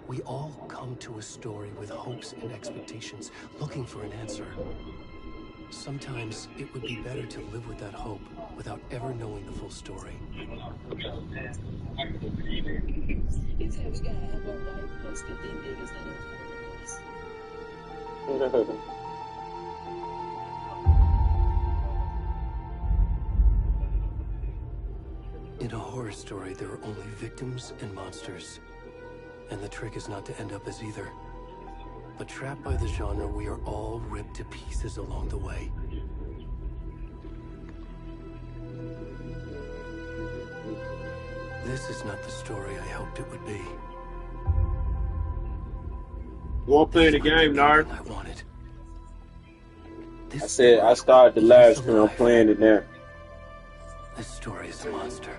We all come to a story with hopes and expectations, looking for an answer. Sometimes it would be better to live with that hope without ever knowing the full story. He said we gotta have our white folks get their niggas in it. In a horror story, there are only victims and monsters. And the trick is not to end up as either. But trapped by the genre, we are all ripped to pieces along the way. This is not the story I hoped it would be. You want to play the game, Nard? I wanted. I said I started the live stream. I'm playing it now. This story is a monster.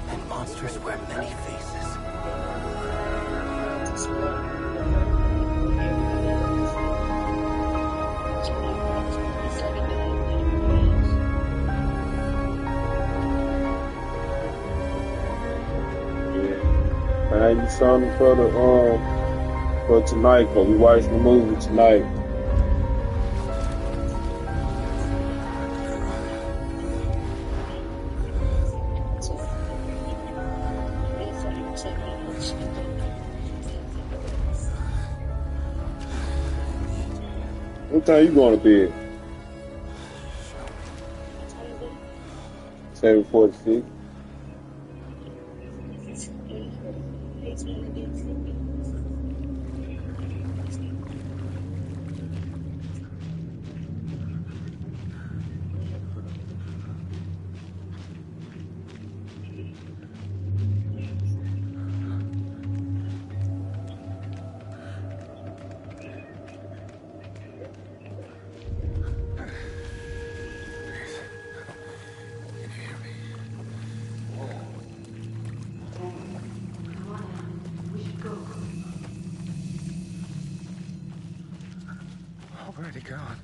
And monsters wear many faces. Man, you saw me for tonight, but we watching the movie tonight. What time you going to bed? 7:46. Already gone.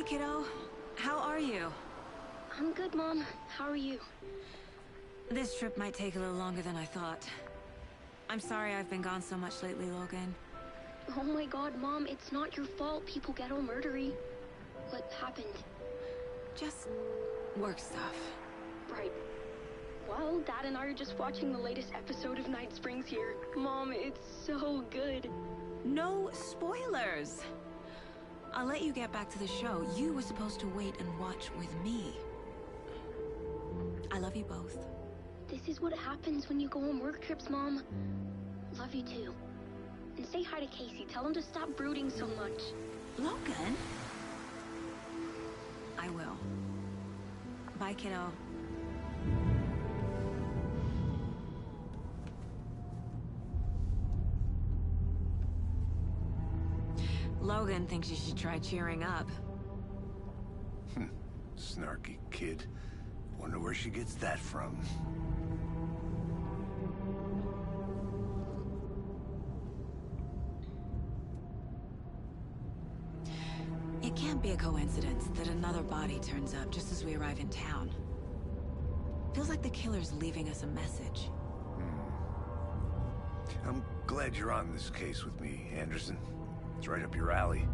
kiddo. How are you? I'm good, Mom. How are you? This trip might take a little longer than I thought. I'm sorry I've been gone so much lately, Logan. Oh my god, Mom, it's not your fault people get all murdery. What happened? Just work stuff. Right. Well, Dad and I are just watching the latest episode of Night Springs here. Mom, it's so good. No spoilers! I'll let you get back to the show. You were supposed to wait and watch with me. I love you both. This is what happens when you go on work trips, Mom. Love you too. And say hi to Casey. Tell him to stop brooding so much. Logan? I will. Bye, kiddo. Logan thinks you should try cheering up. Snarky kid. Wonder where she gets that from. It can't be a coincidence that another body turns up just as we arrive in town. Feels like the killer's leaving us a message. I'm glad you're on this case with me, Anderson. It's right up your alley.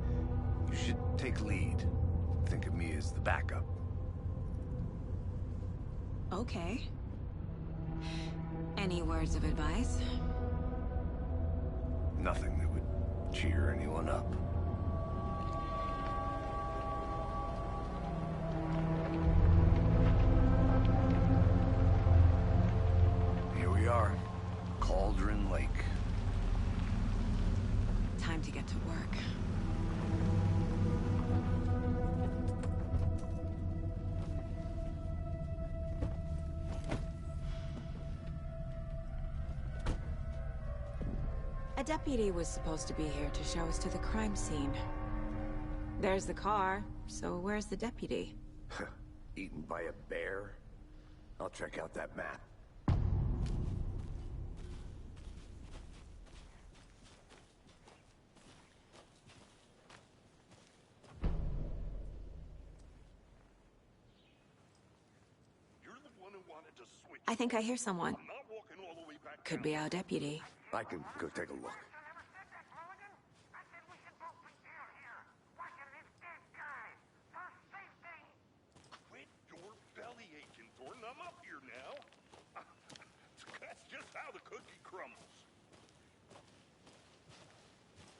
You should take lead. Think of me as the backup. Okay. Any words of advice? Nothing that would cheer anyone up. Here we are. Cauldron Lake. Time to get to work. A deputy was supposed to be here to show us to the crime scene. There's the car, so where's the deputy? Eaten by a bear? I'll check out that map. I think I hear someone. Could be our deputy. I can go take a look. Quit your belly aching, Thornton. I'm up here now. That's just how the cookie crumbles.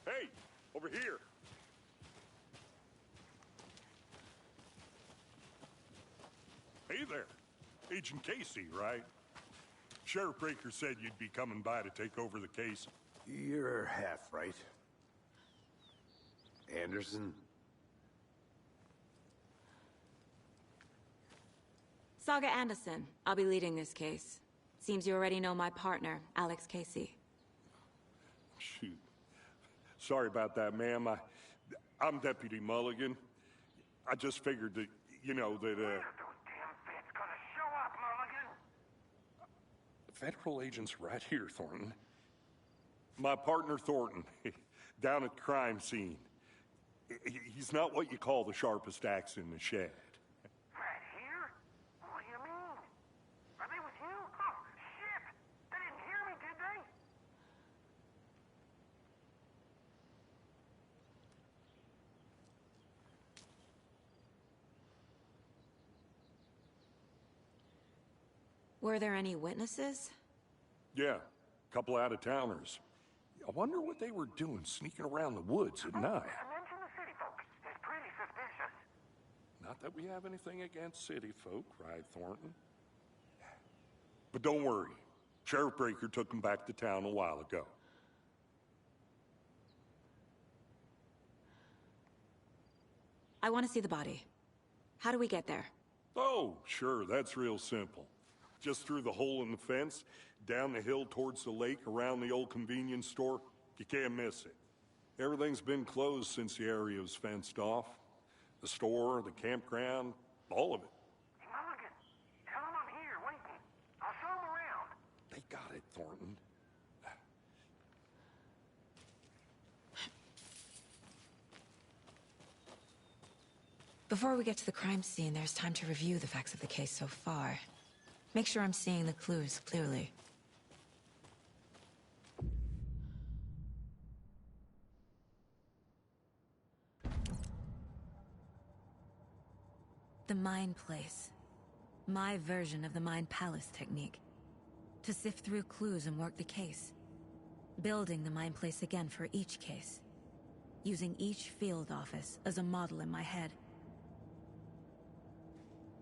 Hey, over here. Hey there. Agent Casey, right? Sheriff Breaker said you'd be coming by to take over the case. You're half right. Anderson? Saga Anderson. I'll be leading this case. Seems you already know my partner, Alex Casey. Shoot. Sorry about that, ma'am. I'm Deputy Mulligan. I just figured that, you know, that, Federal agent's right here, Thornton. My partner, Thornton, down at the crime scene. He's not what you call the sharpest axe in the shed. Right here? What do you mean? Are they with you? Oh, shit! They didn't hear me, did they? Were there any witnesses? Yeah, a couple out-of-towners. I wonder what they were doing sneaking around the woods at night. Mention the city folks. It's pretty suspicious. Not that we have anything against city folk, right, Thornton? But don't worry. Sheriff Breaker took them back to town a while ago. I want to see the body. How do we get there? Oh, sure, that's real simple. Just through the hole in the fence, down the hill towards the lake, around the old convenience store. You can't miss it. Everything's been closed since the area was fenced off. The store, the campground, all of it. Mulligan, tell them I'm here, waiting. I'll show them around. They got it, Thornton. Before we get to the crime scene, there's time to review the facts of the case so far. Make sure I'm seeing the clues clearly. The Mind Place. My version of the Mind Palace technique. To sift through clues and work the case. Building the Mind Place again for each case. Using each field office as a model in my head.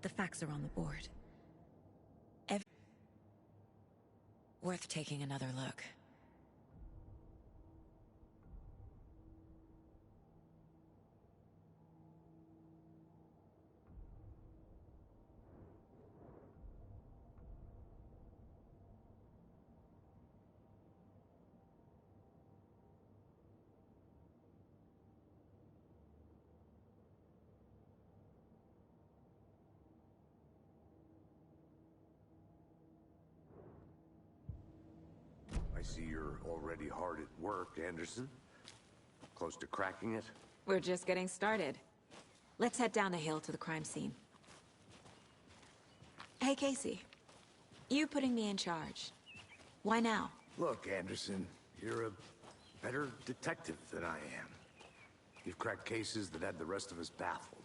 The facts are on the board. Worth taking another look. I see you're already hard at work, Anderson. Close to cracking it? We're just getting started. Let's head down the hill to the crime scene. Hey, Casey. You putting me in charge. Why now? Look, Anderson, you're a better detective than I am. You've cracked cases that had the rest of us baffled.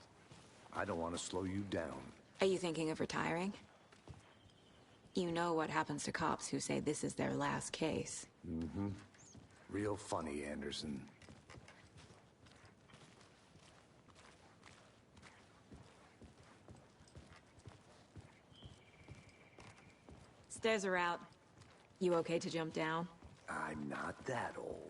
I don't want to slow you down. Are you thinking of retiring? You know what happens to cops who say this is their last case. Mm-hmm. Real funny, Anderson. Stairs are out. You okay to jump down? I'm not that old.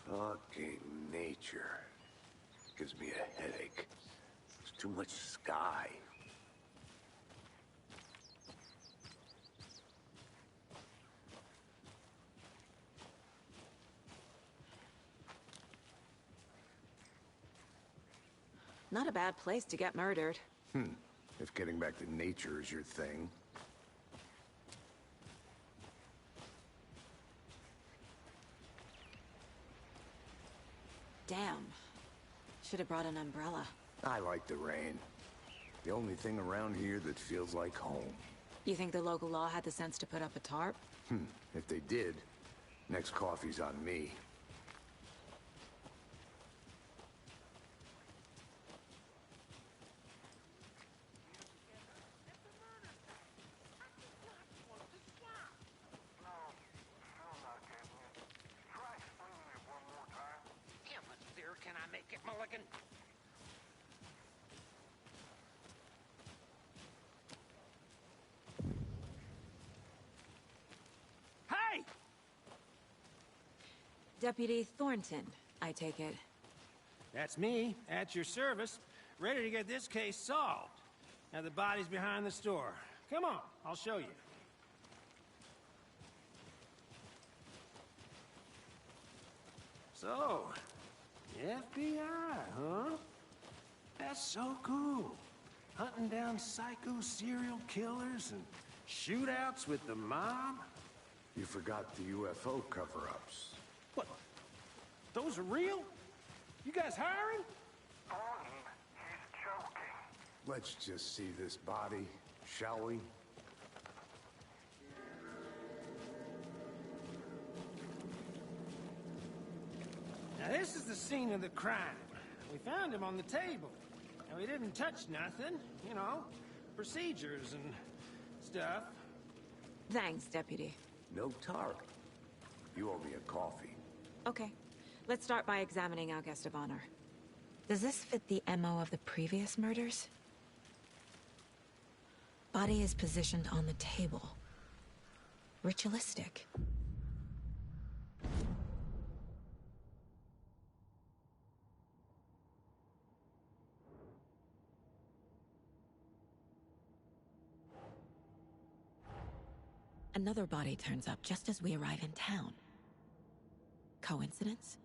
Fucking nature. Gives me a headache. There's too much sky. Not a bad place to get murdered. If getting back to nature is your thing. Damn. Should have brought an umbrella. I like the rain. The only thing around here that feels like home. You think the local law had the sense to put up a tarp? If they did, next coffee's on me. Can I make it, Mulligan? Hey! Deputy Thornton, I take it. That's me, at your service, ready to get this case solved. Now the body's behind the store. Come on, I'll show you. So, FBI, huh? That's so cool. Hunting down psycho serial killers and shootouts with the mob. You forgot the UFO cover-ups. What? Those are real? You guys hiring? Thornton, he's joking. Let's just see this body, shall we? Now this is the scene of the crime. We found him on the table. Now he didn't touch nothing, you know, procedures and stuff. Thanks, Deputy. No tarp. You owe me a coffee. Okay. Let's start by examining our guest of honor. Does this fit the MO of the previous murders? Body is positioned on the table. Ritualistic. Another body turns up just as we arrive in town. Coincidence?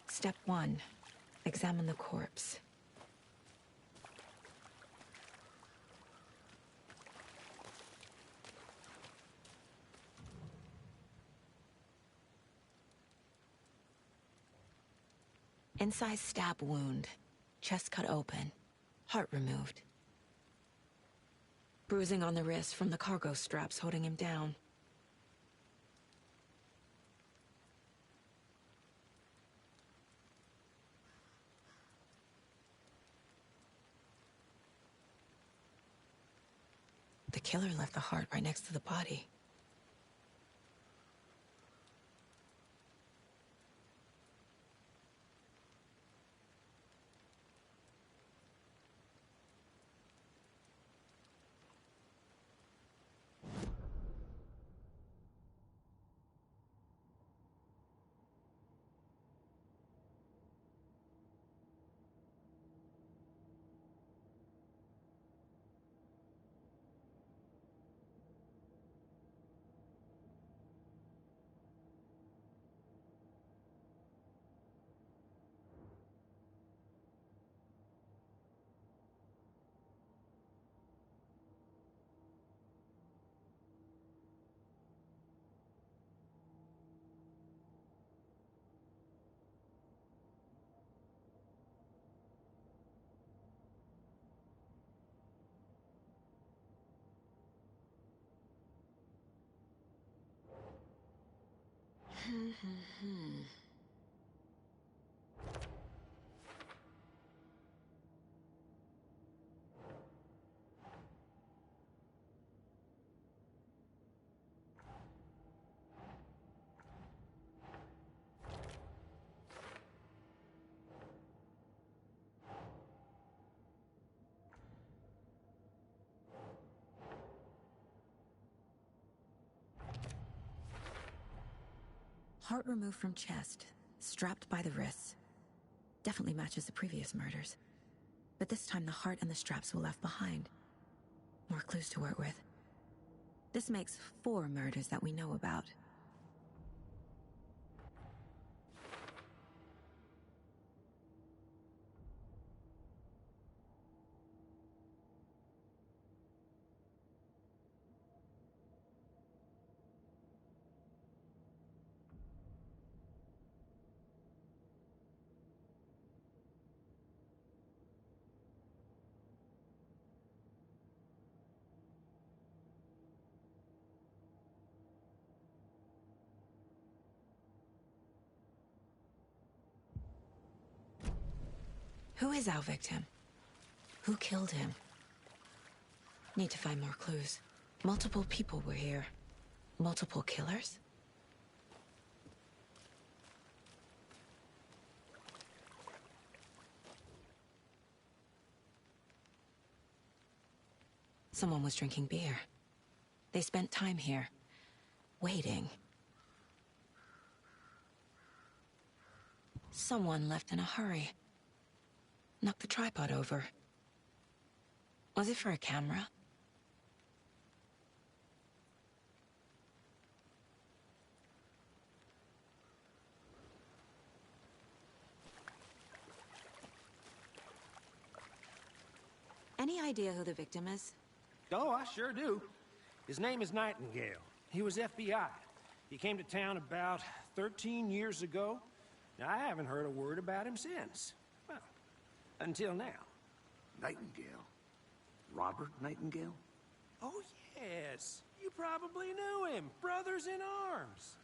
Step 1. Examine the corpse. Incised stab wound. Chest cut open. Heart removed. Bruising on the wrist from the cargo straps holding him down. The killer left the heart right next to the body. Heart removed from chest, strapped by the wrists. Definitely matches the previous murders. But this time the heart and the straps were left behind. More clues to work with. This makes 4 murders that we know about. Who is our victim? Who killed him? Need to find more clues. Multiple people were here. Multiple killers? Someone was drinking beer. They spent time here, waiting. Someone left in a hurry. Knocked the tripod over. Was it for a camera? Any idea who the victim is? Oh, I sure do. His name is Nightingale. He was FBI. He came to town about 13 years ago. Now, I haven't heard a word about him since. Well, until now. Nightingale? Robert Nightingale? Oh, yes. You probably knew him. Brothers in arms.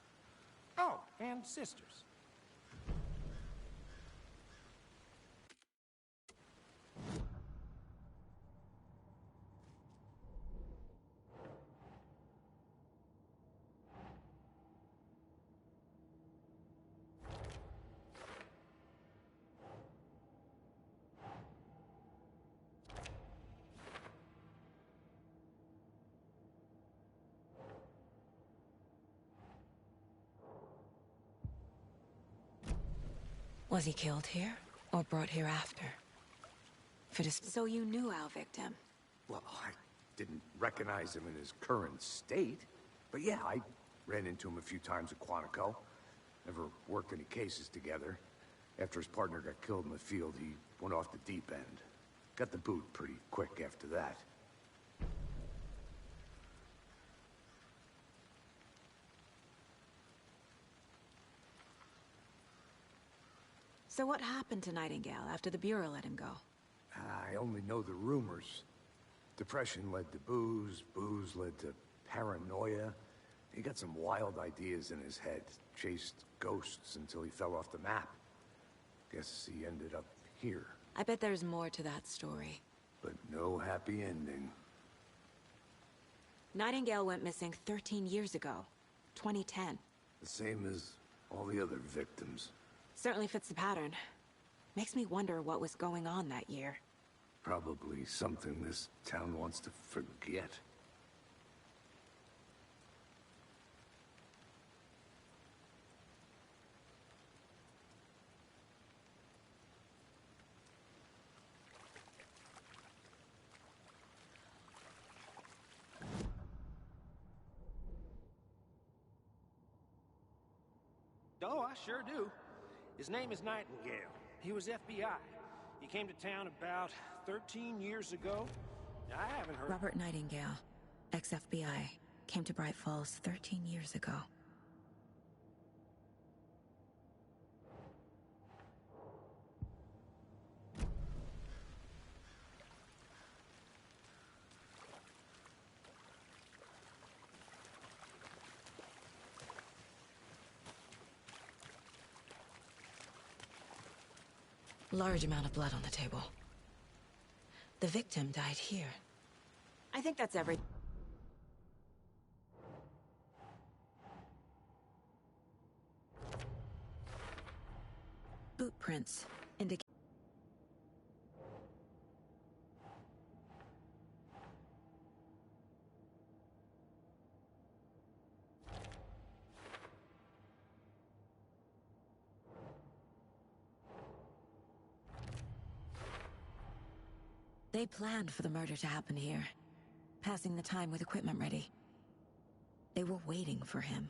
Oh, and sisters. Was he killed here, or brought here after? So you knew our victim? Well, I didn't recognize him in his current state. But yeah, I ran into him a few times at Quantico. Never worked any cases together. After his partner got killed in the field, he went off the deep end. Got the boot pretty quick after that. So what happened to Nightingale after the Bureau let him go? I only know the rumors. Depression led to booze, booze led to paranoia. He got some wild ideas in his head, chased ghosts until he fell off the map. Guess he ended up here. I bet there's more to that story. But no happy ending. Nightingale went missing 13 years ago, 2010. The same as all the other victims. Certainly fits the pattern. Makes me wonder what was going on that year. Probably something this town wants to forget. Oh, I sure do. His name is Nightingale. He was FBI. He came to town about 13 years ago. I haven't heard... Robert Nightingale, ex-FBI, came to Bright Falls 13 years ago. Large amount of blood on the table. The victim died here. I think that's every... Boot prints indicate... They planned for the murder to happen here, passing the time with equipment ready. They were waiting for him.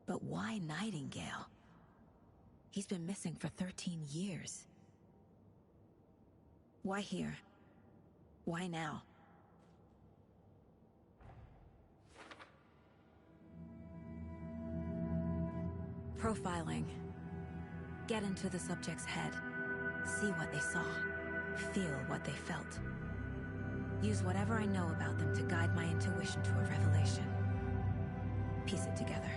But why Nightingale? He's been missing for 13 years. Why here? Why now? Profiling. Get into the subject's head. See what they saw. Feel what they felt. Use whatever I know about them to guide my intuition to a revelation. Piece it together.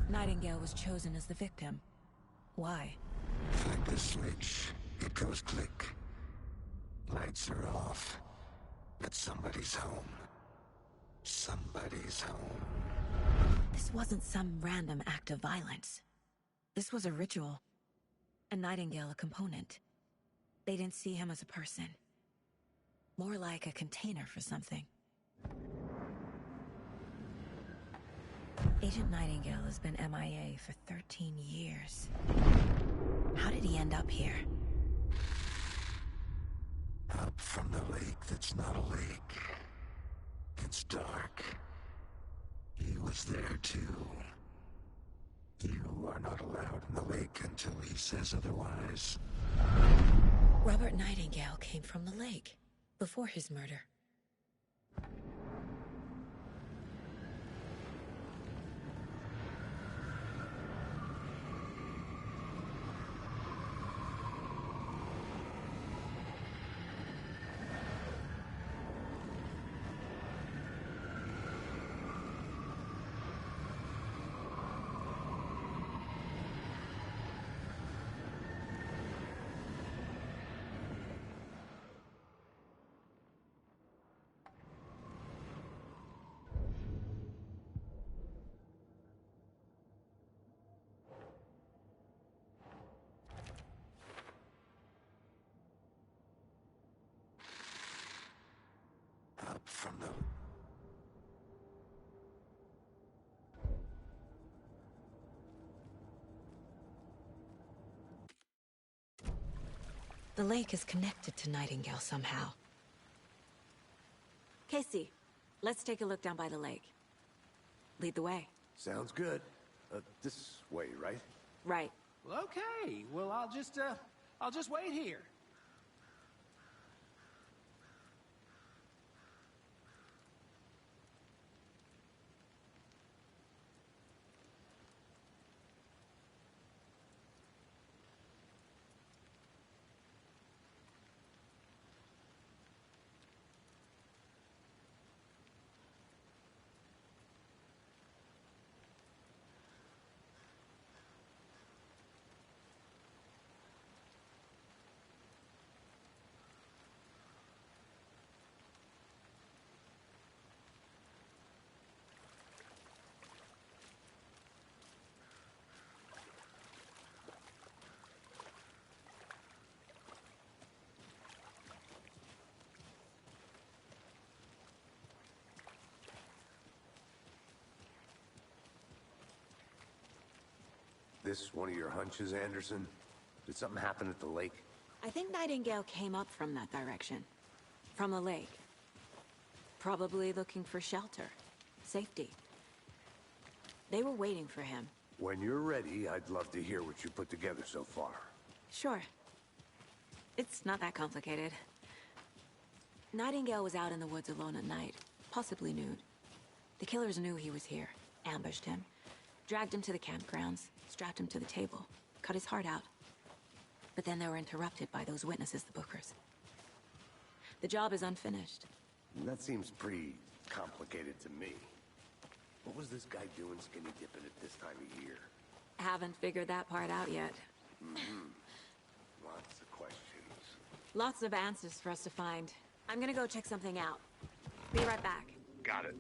Nightingale was chosen as the victim. Why? Flick the switch. It goes click. Lights are off. But somebody's home. Somebody's home. This wasn't some random act of violence. This was a ritual. And Nightingale a component. They didn't see him as a person. More like a container for something. Agent Nightingale has been MIA for 13 years. How did he end up here? Up from the lake that's not a lake. It's dark. He was there too. You are not allowed in the lake until he says otherwise. Robert Nightingale came from the lake, before his murder. The lake is connected to Nightingale somehow. Casey, let's take a look down by the lake. Lead the way. Sounds good. This way, right? Right. Well, okay. Well, I'll just wait here. This one of your hunches, Anderson? Did something happen at the lake? I think Nightingale came up from that direction. From the lake. Probably looking for shelter. Safety. They were waiting for him. When you're ready, I'd love to hear what you put together so far. Sure. It's not that complicated. Nightingale was out in the woods alone at night, possibly nude. The killers knew he was here, ambushed him, dragged him to the campgrounds, strapped him to the table, cut his heart out. But then they were interrupted by those witnesses, the Bookers. The job is unfinished. That seems pretty complicated to me. What was this guy doing skinny dipping at this time of year? Haven't figured that part out yet. Lots of questions. Lots of answers for us to find. I'm gonna go check something out. Be right back. Got it.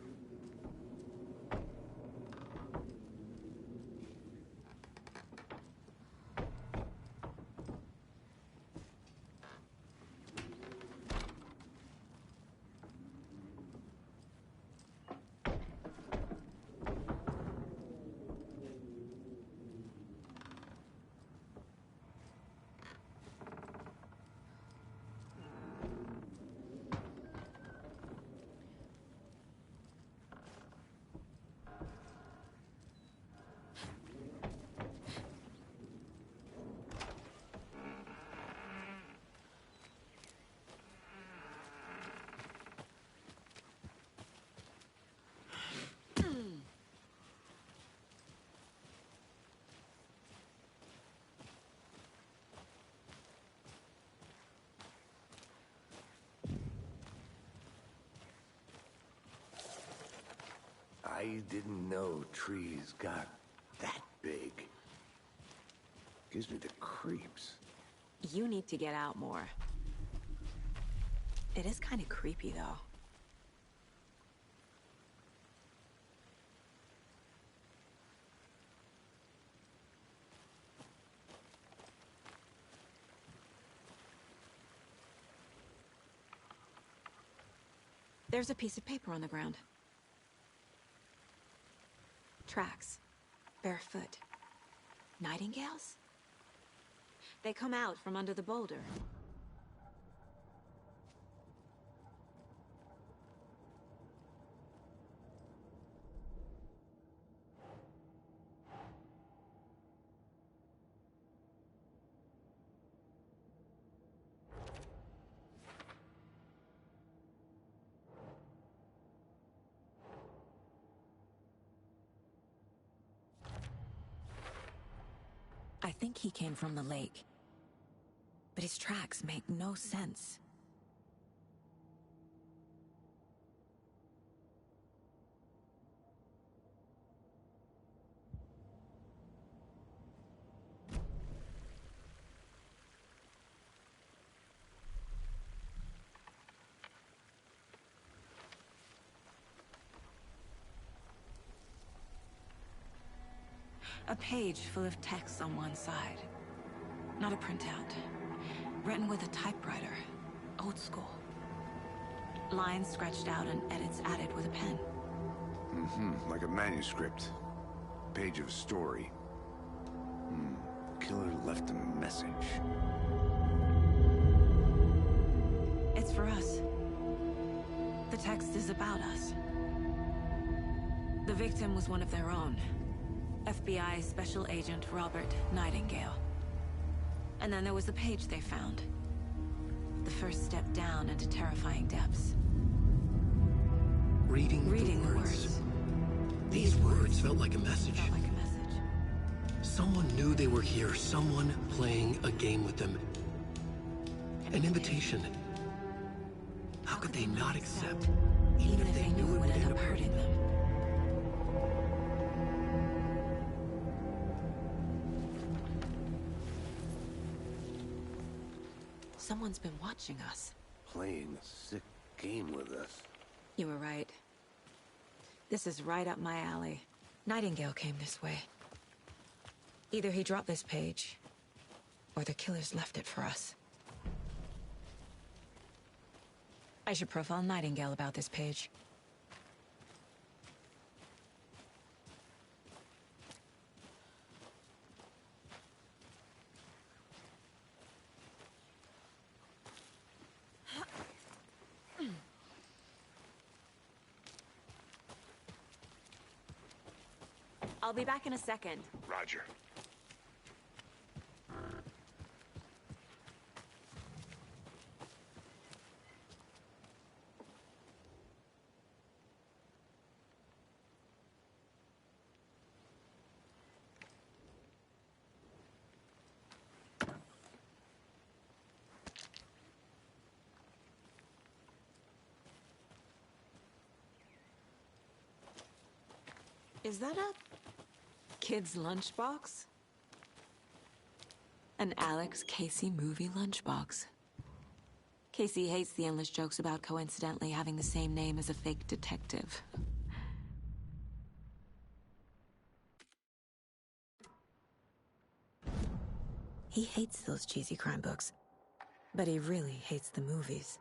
I didn't know trees got that big. Gives me the creeps. You need to get out more. It is kind of creepy, though. There's a piece of paper on the ground. Tracks. Barefoot. Nightingales? They come out from under the boulder. I think he came from the lake. But his tracks make no sense. A page full of text on one side. Not a printout. Written with a typewriter. Old school. Lines scratched out and edits added with a pen. Like a manuscript. Page of a story. Killer left a message. for us. The text is about us. The victim was one of their own. FBI Special Agent Robert Nightingale. And then there was the page they found. The first step down into terrifying depths. Reading the words. These words felt like a message. Someone knew they were here, someone playing a game with them. An invitation. How could they not accept, even if they knew it would end up hurting them? Someone's been watching us. Playing a sick game with us. You were right. This is right up my alley. Nightingale came this way. Either he dropped this page, or the killers left it for us. I should profile Nightingale about this page. I'll be back in a second. Roger. Is that a kid's lunchbox? An Alex Casey movie lunchbox. Casey hates the endless jokes about coincidentally having the same name as a fake detective. He hates those cheesy crime books, but he really hates the movies.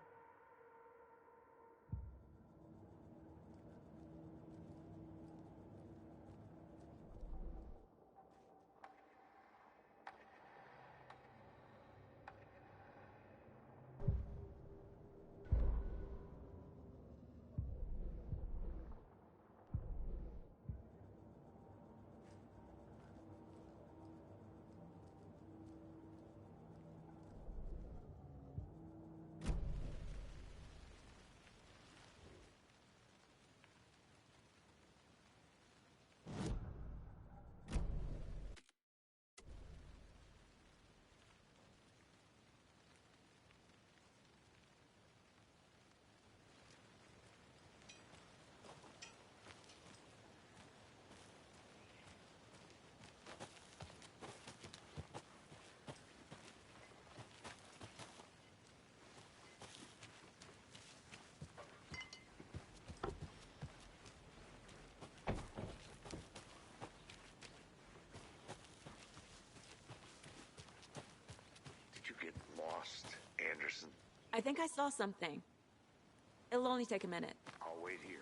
Did you get lost, Anderson? I think I saw something. It'll only take a minute. I'll wait here.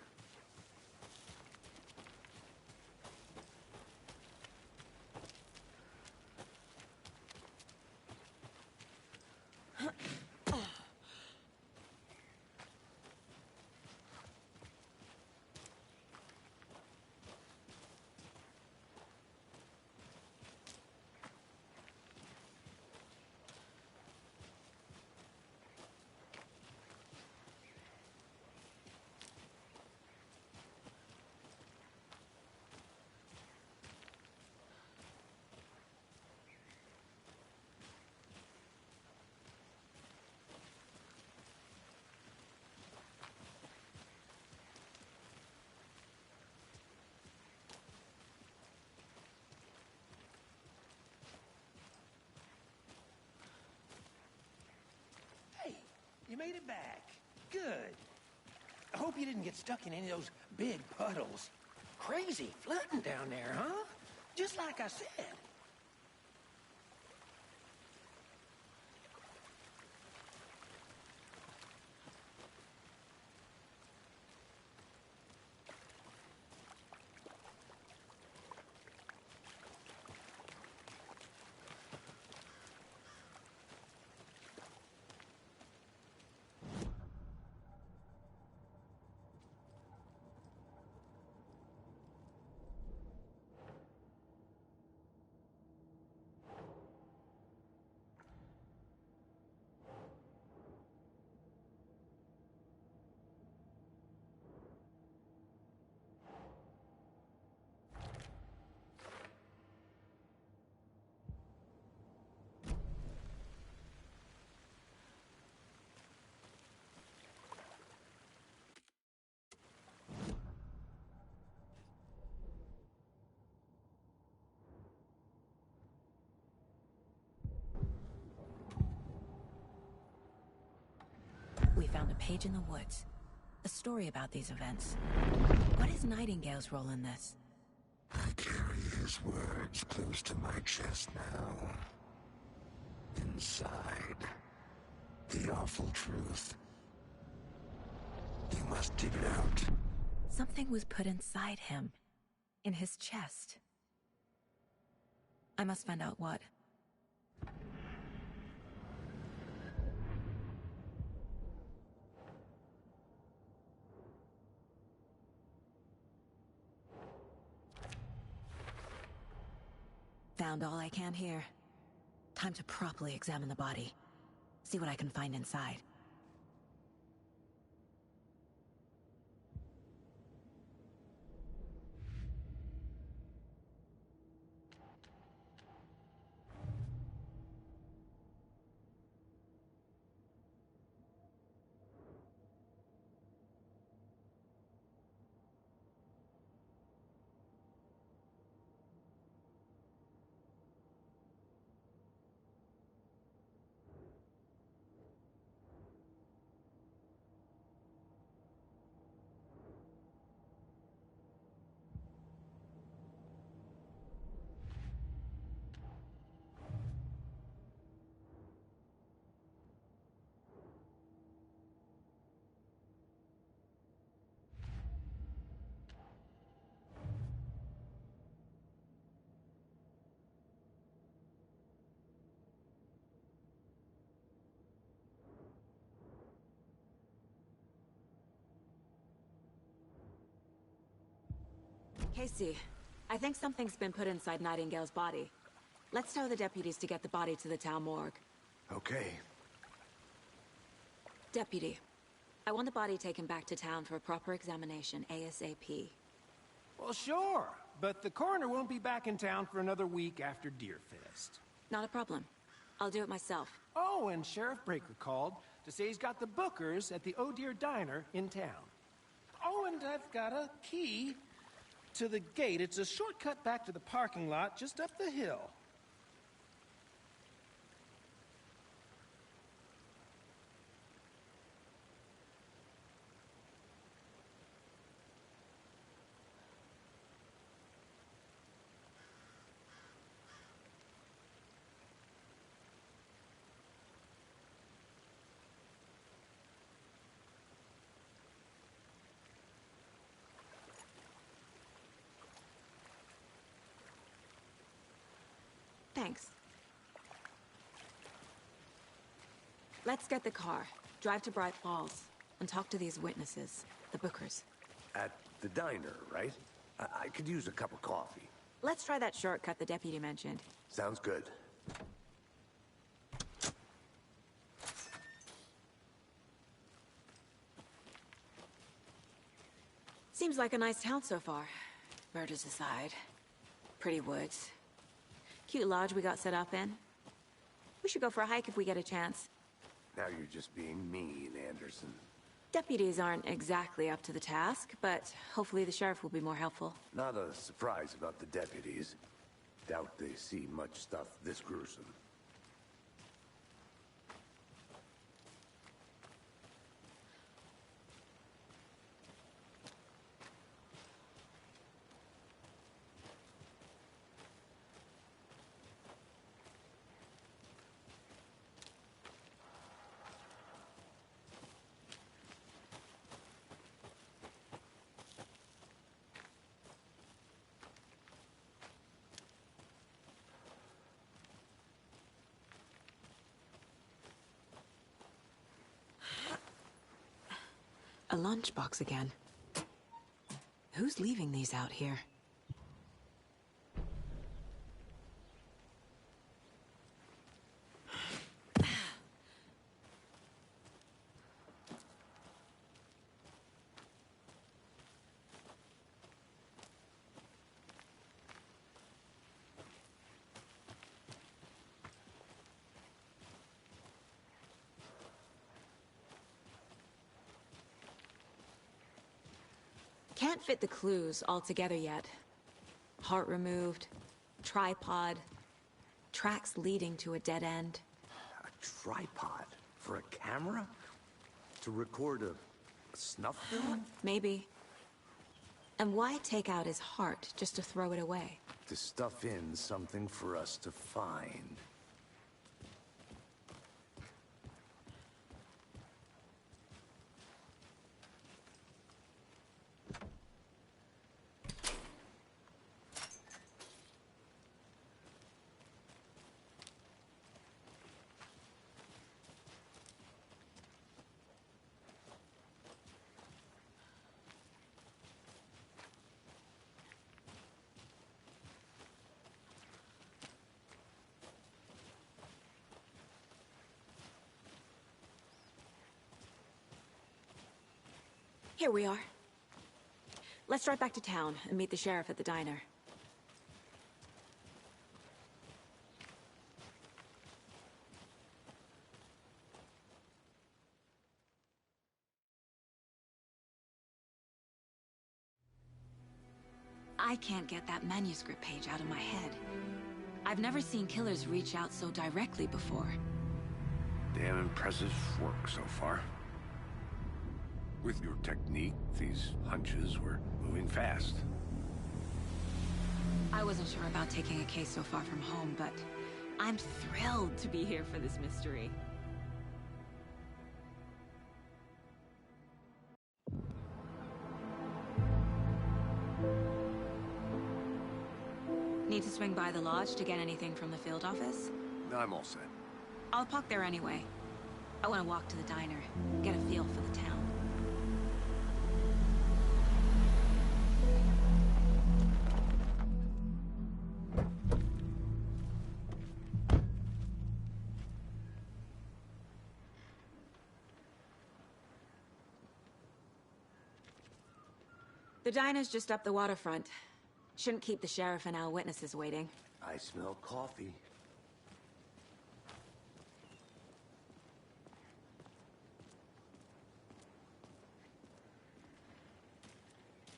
You made it back. Good. I hope you didn't get stuck in any of those big puddles. Crazy flooding down there, huh? Just like I said. page in the woods. A story about these events. What is Nightingale's role in this? I carry his words close to my chest now. Inside, the awful truth. You must dig it out. Something was put inside him. In his chest. I must find out what. Found all I can here. Time to properly examine the body. See what I can find inside. Casey, I think something's been put inside Nightingale's body. Let's tell the deputies to get the body to the town morgue. Okay. Deputy, I want the body taken back to town for a proper examination, ASAP. Well, sure, but the coroner won't be back in town for another week after Deerfest. Not a problem. I'll do it myself. Oh, and Sheriff Breaker called to say he's got the Bookers at the Oh Deer Diner in town. Oh, and I've got a key to the gate. It's a shortcut back to the parking lot just up the hill. Thanks. Let's get the car, drive to Bright Falls, and talk to these witnesses, the Bookers. At the diner, right? I could use a cup of coffee. Let's try that shortcut the deputy mentioned. Sounds good. Seems like a nice town so far. Murders aside. Pretty woods. Cute lodge we got set up in. We should go for a hike if we get a chance. Now you're just being mean, Anderson. Deputies aren't exactly up to the task, but hopefully the sheriff will be more helpful. Not a surprise about the deputies. Doubt they see much stuff this gruesome. A lunchbox again. Who's leaving these out here? Can't fit the clues all together yet. Heart removed, tripod, tracks leading to a dead end. A tripod? For a camera? To record a snuff film? Maybe. And why take out his heart just to throw it away? To stuff in something for us to find. Here we are. Let's drive back to town and meet the sheriff at the diner. I can't get that manuscript page out of my head. I've never seen killers reach out so directly before. Damn impressive work so far. With your technique, these hunches were moving fast. I wasn't sure about taking a case so far from home, but I'm thrilled to be here for this mystery. Need to swing by the lodge to get anything from the field office? No, I'm all set. I'll park there anyway. I want to walk to the diner, get a feel for the town. The diner's just up the waterfront. Shouldn't keep the sheriff and our witnesses waiting. I smell coffee.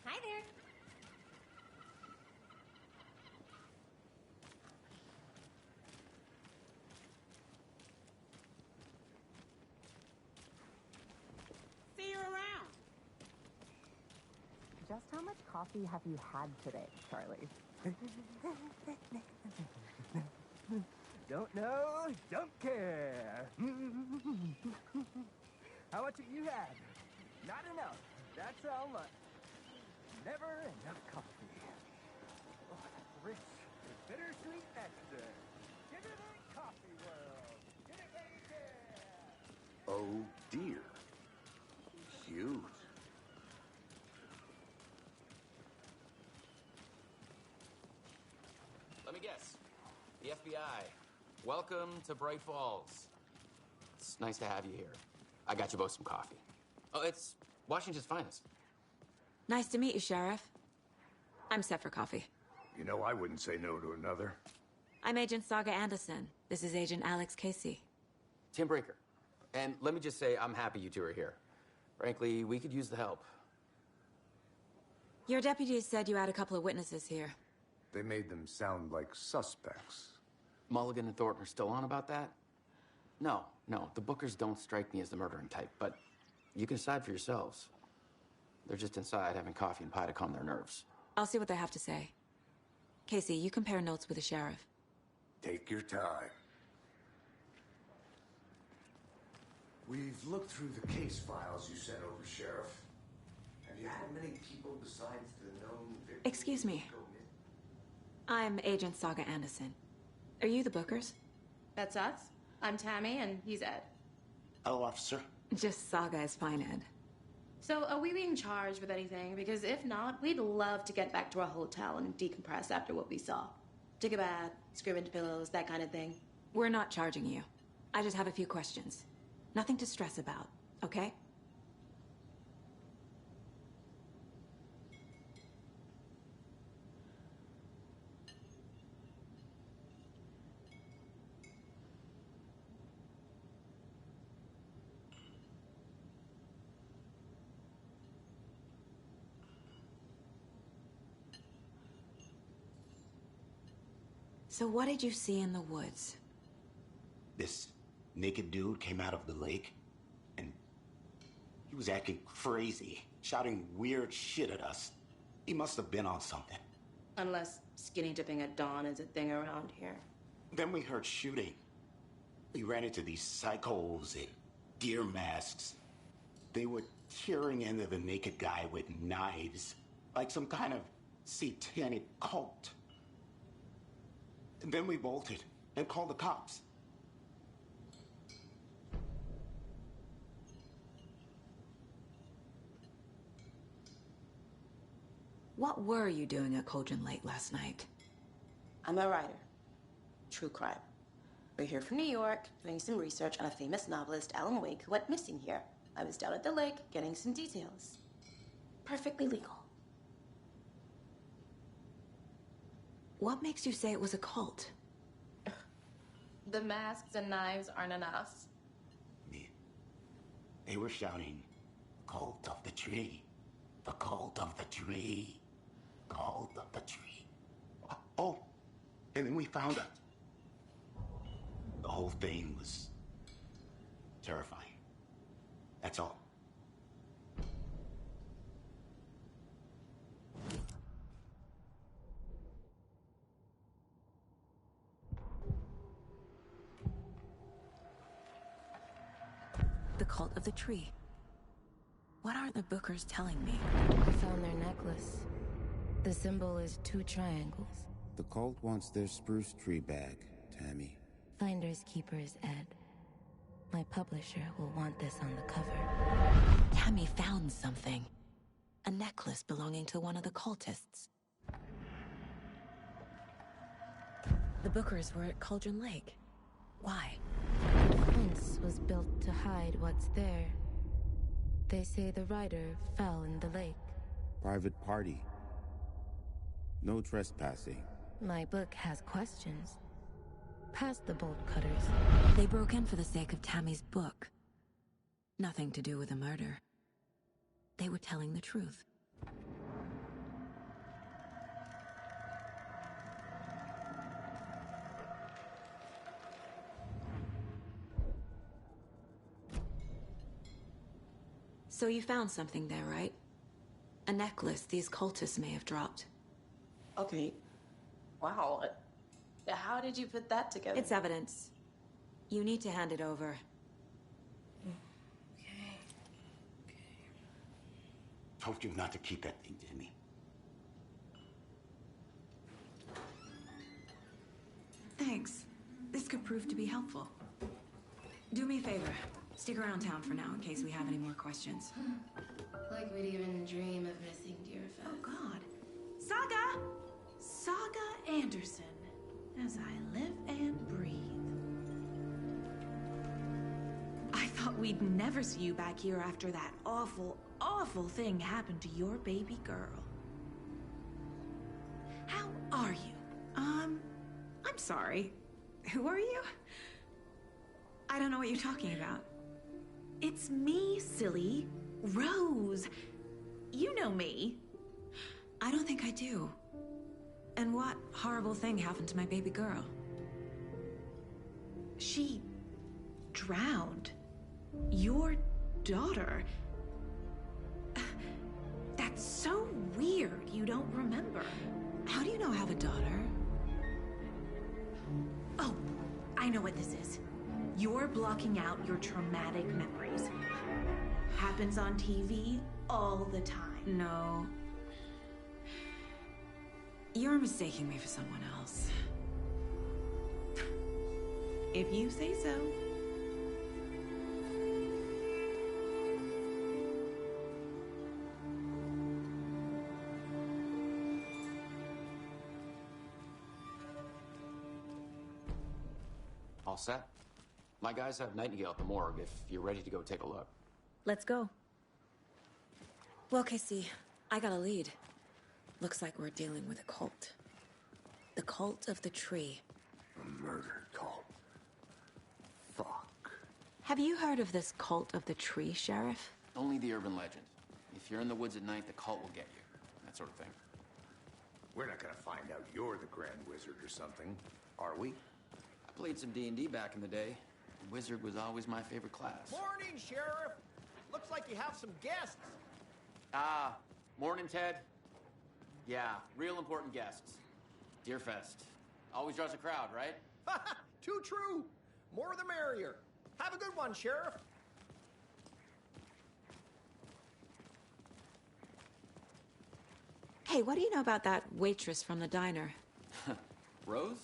Hi there. See you around. Just how much coffee have you had today, Charlie? Don't know, don't care. How much have you had? Not enough. That's how much. Never enough coffee. Oh, rich, bittersweet nectar. Give it a coffee world. Get it right there. Oh dear. Cute. Let me guess. The FBI. Welcome to Bright Falls. It's nice to have you here. I got you both some coffee. Oh, it's Washington's finest. Nice to meet you, Sheriff. I'm set for coffee. You know, I wouldn't say no to another. I'm Agent Saga Anderson. This is Agent Alex Casey. Tim Breaker. And let me just say, I'm happy you two are here. Frankly, we could use the help. Your deputies said you had a couple of witnesses here. They made them sound like suspects. Mulligan and Thornton are still on about that? No, the Bookers don't strike me as the murdering type, but you can decide for yourselves. They're just inside having coffee and pie to calm their nerves. I'll see what they have to say. Casey, you compare notes with the sheriff. Take your time. We've looked through the case files you sent over, Sheriff. Have you had many people besides the known victims? Excuse me. I'm Agent Saga Anderson. Are you the Bookers? That's us. I'm Tammy, and he's Ed. Hello, officer. Just Saga is fine, Ed. So, are we being charged with anything? Because if not, we'd love to get back to our hotel and decompress after what we saw. Take a bath, scream into pillows, that kind of thing. We're not charging you. I just have a few questions. Nothing to stress about, okay? So what did you see in the woods? This naked dude came out of the lake and He was acting crazy, shouting weird shit at us. He must have been on something. Unless skinny dipping at dawn is a thing around here. Then we heard shooting. We ran into these psychos in deer masks. They were tearing into the naked guy with knives, like some kind of satanic cult. And then we bolted and called the cops. What were you doing at Cauldron Lake last night? I'm a writer. True crime. We're here from New York, doing some research on a famous novelist, Alan Wake, who went missing here. I was down at the lake, getting some details. Perfectly legal. What makes you say it was a cult? The masks and knives aren't enough. They were shouting, "Cult of the tree. The cult of the tree. Cult of the tree." Oh, and then we found it. The whole thing was terrifying. That's all. The cult of the tree. What aren't the Bookers telling me? I found their necklace. The symbol is 2 triangles. The cult wants their spruce tree back, Tammy. Finders keepers, Ed. My publisher will want this on the cover. Tammy found something. A necklace belonging to one of the cultists. The Bookers were at Cauldron Lake. Why? The fence was built to hide what's there. They say the rider fell in the lake. Private party. No trespassing. My book has questions. Past the bolt cutters. They broke in for the sake of Tammy's book. Nothing to do with the murder. They were telling the truth. So you found something there, right? A necklace these cultists may have dropped. Okay. Wow. How did you put that together? It's evidence. You need to hand it over. Okay. Told you not to keep that thing to me. Thanks. This could prove to be helpful. Do me a favor. Stick around town for now in case we have any more questions. Like we'd even dream of missing dear Fez. Oh, God. Saga! Saga Anderson. As I live and breathe. I thought we'd never see you back here after that awful, awful thing happened to your baby girl. How are you? I'm sorry. Who are you? I don't know what you're talking about. It's me, silly. Rose. You know me. I don't think I do. And what horrible thing happened to my baby girl? She drowned. Your daughter. That's so weird you don't remember. How do you know I have a daughter? Oh, I know what this is. You're blocking out your traumatic memories. Happens on TV all the time. No. You're mistaking me for someone else. If you say so. All set? My guys have Nightingale at the morgue if you're ready to go take a look. Let's go. Well, Casey, I got a lead. Looks like we're dealing with a cult. The cult of the tree. A murder cult. Fuck. Have you heard of this cult of the tree, Sheriff? Only the urban legend. If you're in the woods at night, the cult will get you. That sort of thing. We're not gonna find out you're the Grand Wizard or something, are we? Played some D&D back in the day. The Wizard was always my favorite class. Morning, Sheriff. Looks like you have some guests. Ah, morning, Ted. Yeah, real important guests. Deerfest. Always draws a crowd, right? Too true. More the merrier. Have a good one, Sheriff. Hey, what do you know about that waitress from the diner? Rose?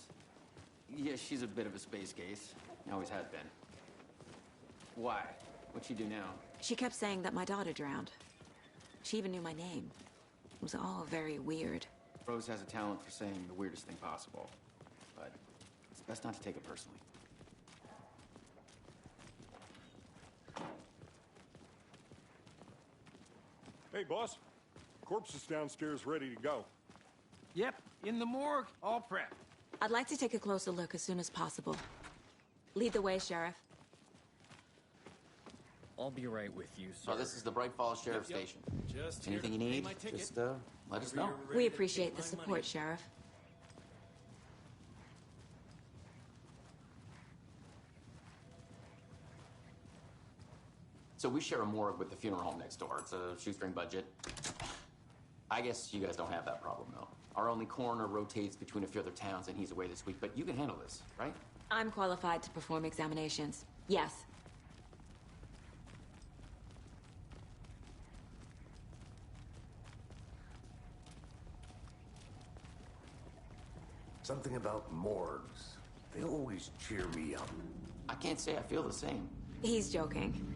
Yeah, she's a bit of a space case. Always has been. Why? What'd she do now? She kept saying that my daughter drowned. She even knew my name. It was all very weird. Rose has a talent for saying the weirdest thing possible. But it's best not to take it personally. Hey, boss. Corpse is downstairs ready to go. Yep, in the morgue, all prepped. I'd like to take a closer look as soon as possible. Lead the way, Sheriff. I'll be right with you, sir. Oh, this is the Bright Falls Sheriff Station. Just anything you need, just let us know. We appreciate the support, Sheriff. So we share a morgue with the funeral home next door. It's a shoestring budget. I guess you guys don't have that problem, though. Our only coroner rotates between a few other towns, and he's away this week. But you can handle this, right? I'm qualified to perform examinations. Yes. Something about morgues. They always cheer me up. I can't say I feel the same. He's joking.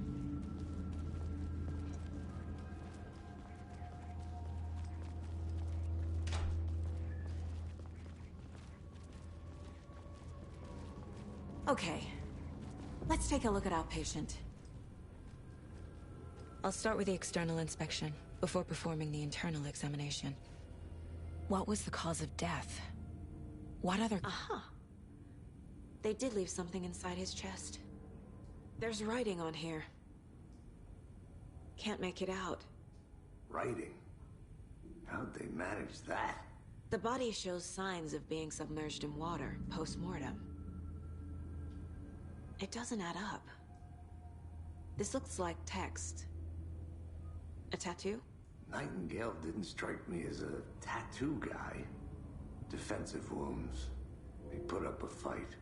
Okay, let's take a look at our patient. I'll start with the external inspection before performing the internal examination. What was the cause of death? What other... Aha! They did leave something inside his chest. There's writing on here. Can't make it out. Writing? How'd they manage that? The body shows signs of being submerged in water post-mortem. It doesn't add up. This looks like text. A tattoo? Nightingale didn't strike me as a tattoo guy. Defensive wounds. He put up a fight.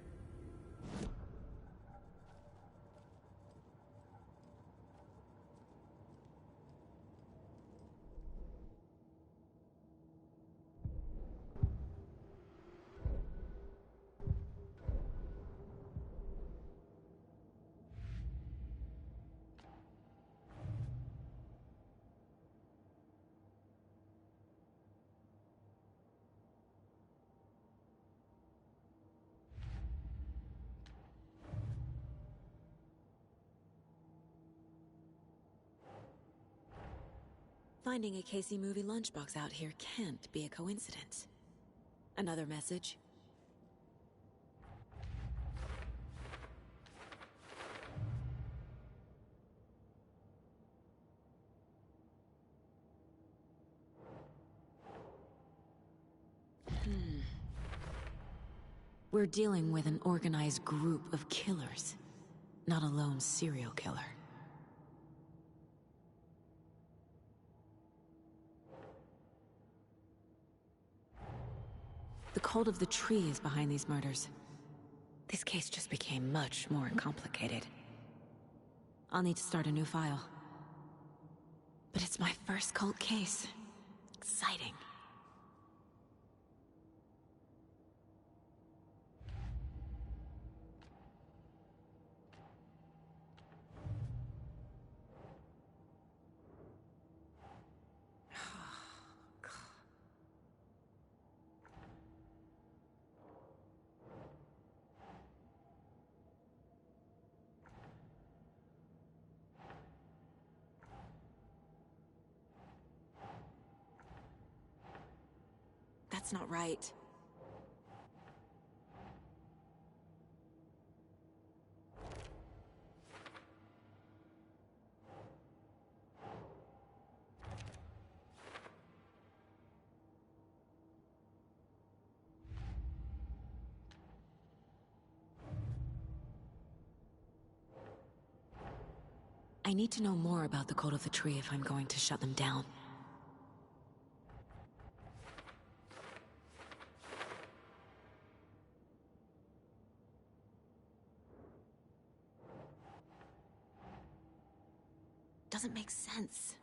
Finding a Casey movie lunchbox out here can't be a coincidence. Another message? We're dealing with an organized group of killers, not a lone serial killer. The cult of the tree is behind these murders. This case just became much more complicated. I'll need to start a new file. But it's my first cult case. Exciting. That's not right. I I need to know more about the Cult of the Tree if I'm going to shut them down. Doesn't make sense.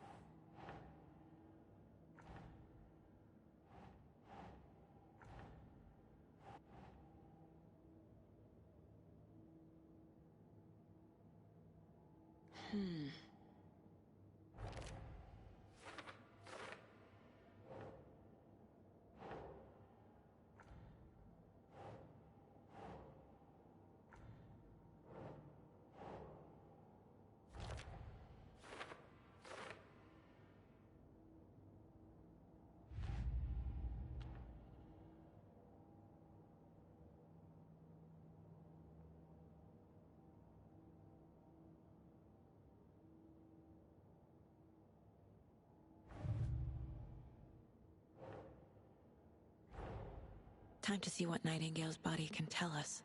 Time to see what Nightingale's body can tell us.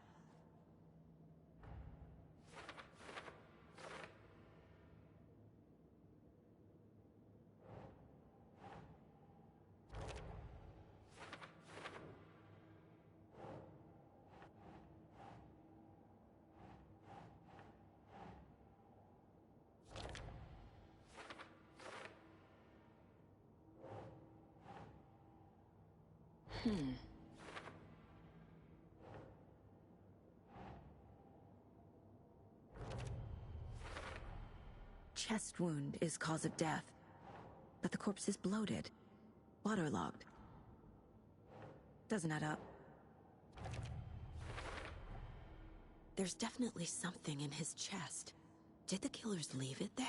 Chest wound is cause of death, but the corpse is bloated, waterlogged. Doesn't add up. There's definitely something in his chest. Did the killers leave it there?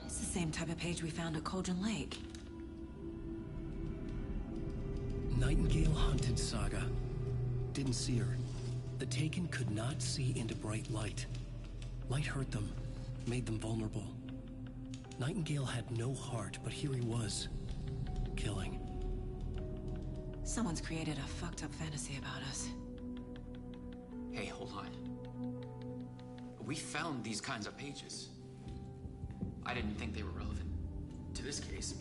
Same type of page we found at Cauldron Lake. Nightingale hunted Saga. Didn't see her. The Taken could not see into bright light. Light hurt them, made them vulnerable. Nightingale had no heart, but here he was, killing. Someone's created a fucked up fantasy about us. Hey, hold on. We found these kinds of pages. I didn't think they were relevant to this case.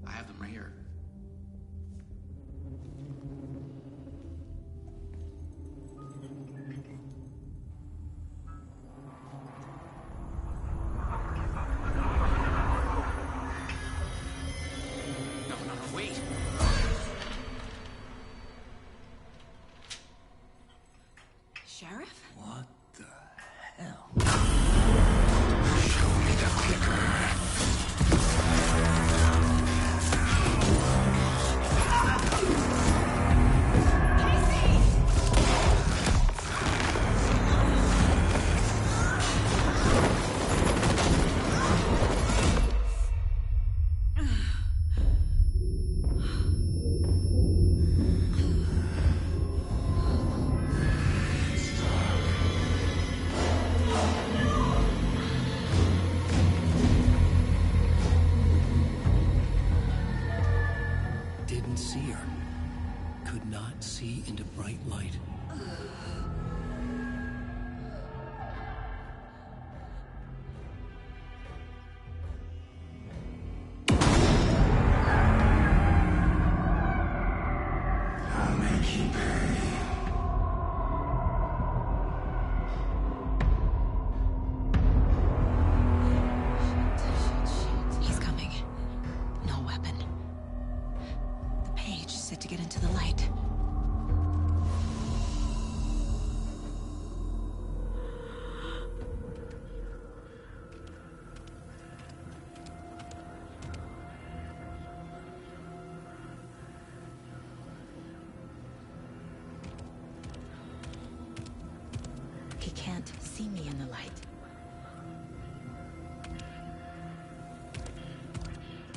I have them right here. No, wait. Sheriff? What the hell? see me in the light.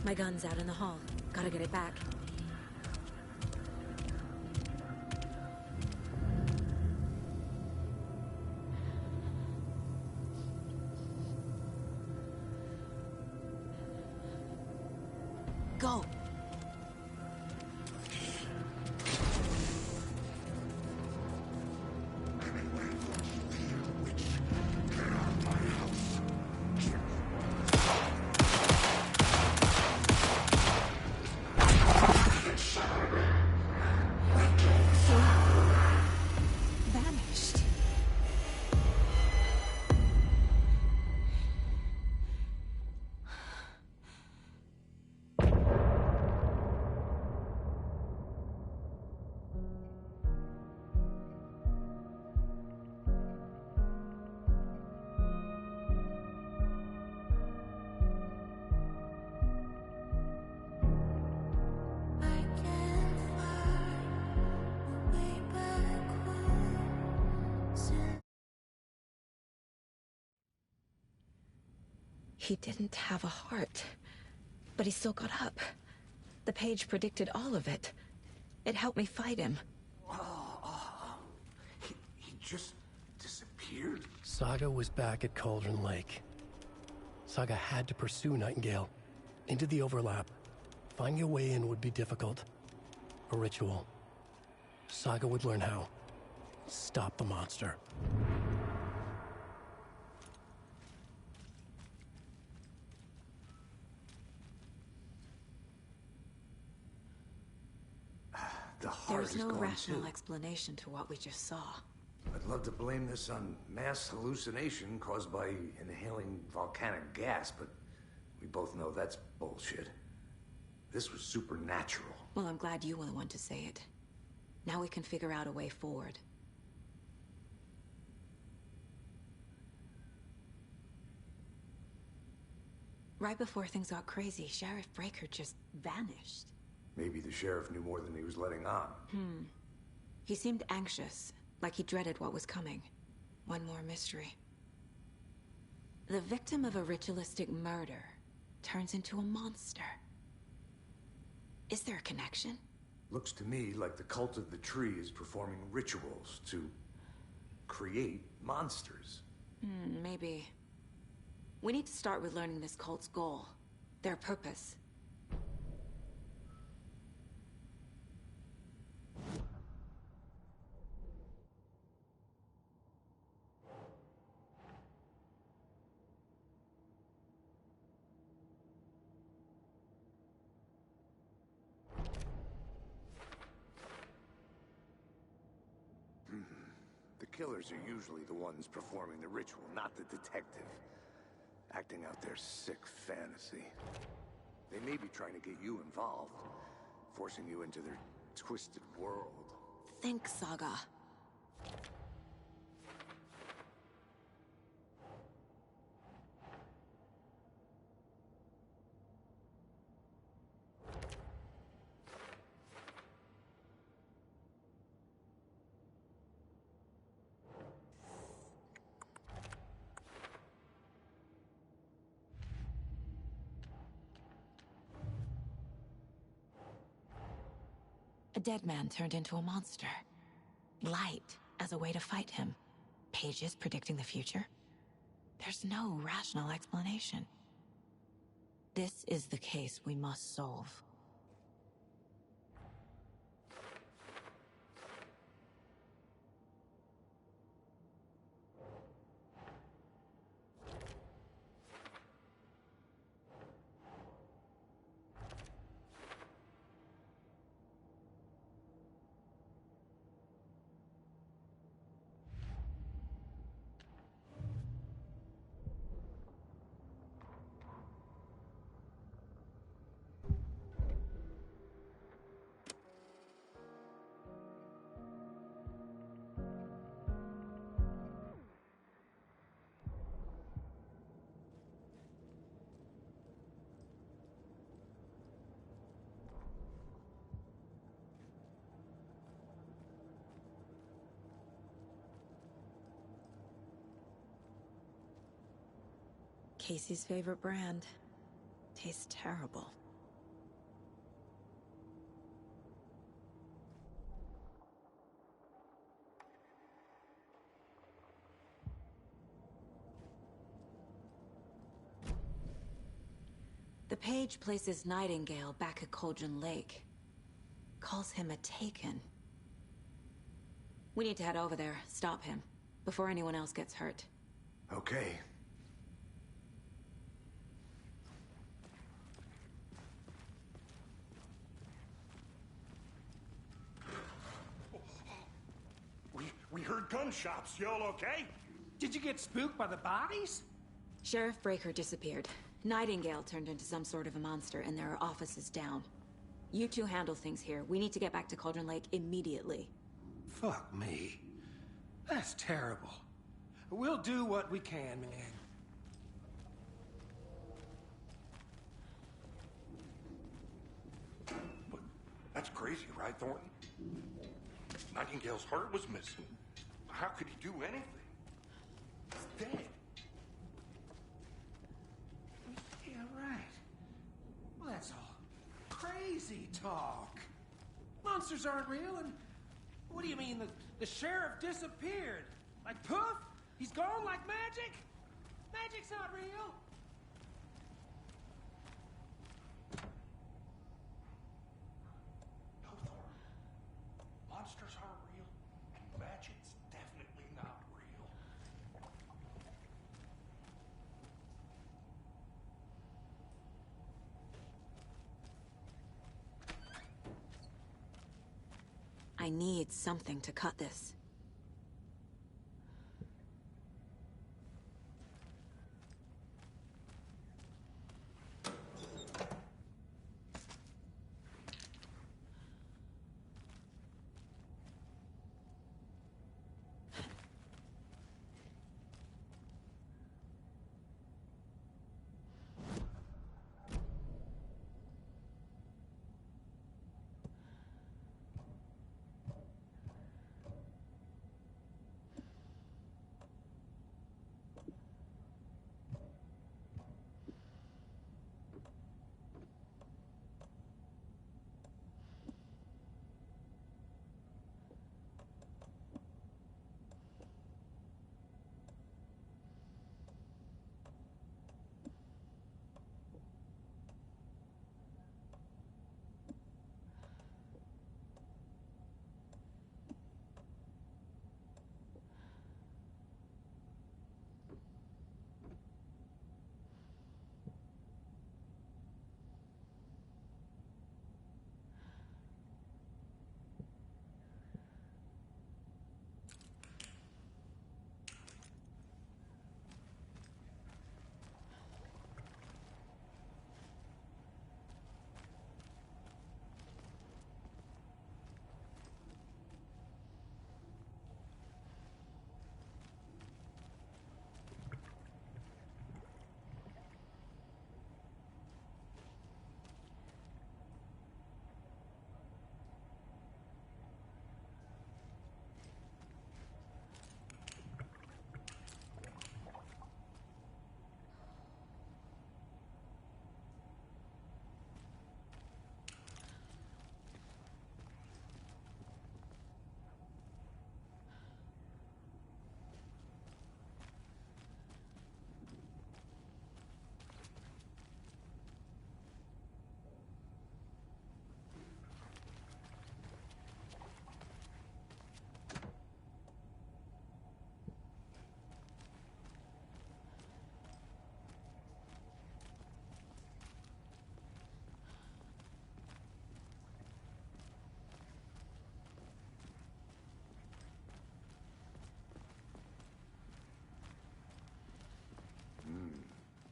My gun's out in the hall. Gotta get it back. Go! Vanished. He didn't have a heart, but he still got up. The page predicted all of it. It helped me fight him. He just disappeared? Saga was back at Cauldron Lake. Saga had to pursue Nightingale. Into the overlap. Finding a way in would be difficult. A ritual. Saga would learn how. Stop the monster. There's no rational explanation to what we just saw. I'd love to blame this on mass hallucination caused by inhaling volcanic gas, but we both know that's bullshit. This was supernatural. Well, I'm glad you were the one to say it. Now we can figure out a way forward. Right before things got crazy, Sheriff Breaker just vanished. Maybe the sheriff knew more than he was letting on. He seemed anxious, like he dreaded what was coming. One more mystery. The victim of a ritualistic murder turns into a monster. Is there a connection? Looks to me like the cult of the tree is performing rituals to create monsters. Maybe. We need to start with learning this cult's goal. Their purpose. The killers are usually the ones performing the ritual, not the detective. Acting out their sick fantasy. They may be trying to get you involved, forcing you into their twisted world. Think, Saga. A dead man turned into a monster. Light as a way to fight him. Pages predicting the future. There's no rational explanation. This is the case we must solve. Casey's favorite brand. Tastes terrible. The page places Nightingale back at Cauldron Lake. Calls him a Taken. We need to head over there, stop him, before anyone else gets hurt. Okay. We heard gunshots. Y'all okay? Did you get spooked by the bodies? Sheriff Breaker disappeared. Nightingale turned into some sort of a monster, and there are offices down. You two handle things here. We need to get back to Cauldron Lake immediately. Fuck me. That's terrible. We'll do what we can, man. But that's crazy, right, Thornton? Nightingale's heart was missing. How could he do anything? He's dead. Yeah, right. Well, that's all crazy talk. Monsters aren't real, and what do you mean the sheriff disappeared? Like poof? He's gone like magic? Magic's not real. No, Thornton. Monsters aren't real, and magic's definitely not real. I need something to cut this.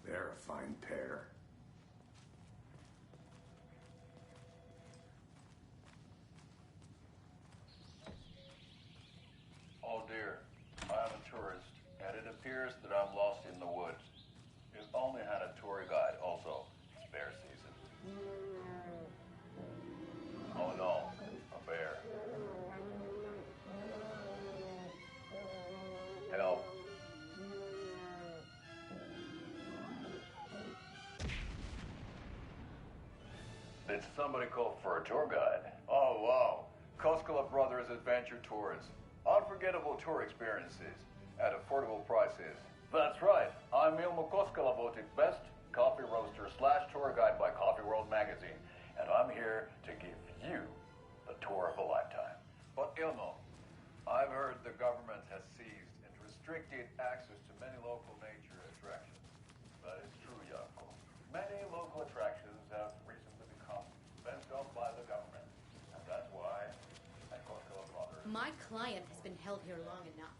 They're a fine pair. Oh dear, I'm a tourist, and it appears that I'm lost in the woods. If only had a tour guide also. It's bear season. Oh no, a bear. Help. Did somebody call for a tour guide? Oh, wow. Koskela Brothers Adventure Tours. Unforgettable tour experiences at affordable prices. That's right. I'm Ilmo Koskela, voted best coffee roaster / tour guide by Coffee World magazine. And I'm here to give you the tour of a lifetime. But Ilmo, I've heard the government has seized and restricted access to many local nature attractions. That is true, Jaakko. Many local attractions have recently become fenced off by the government. And that's why at Koskela Brothers... My client has been held here long enough.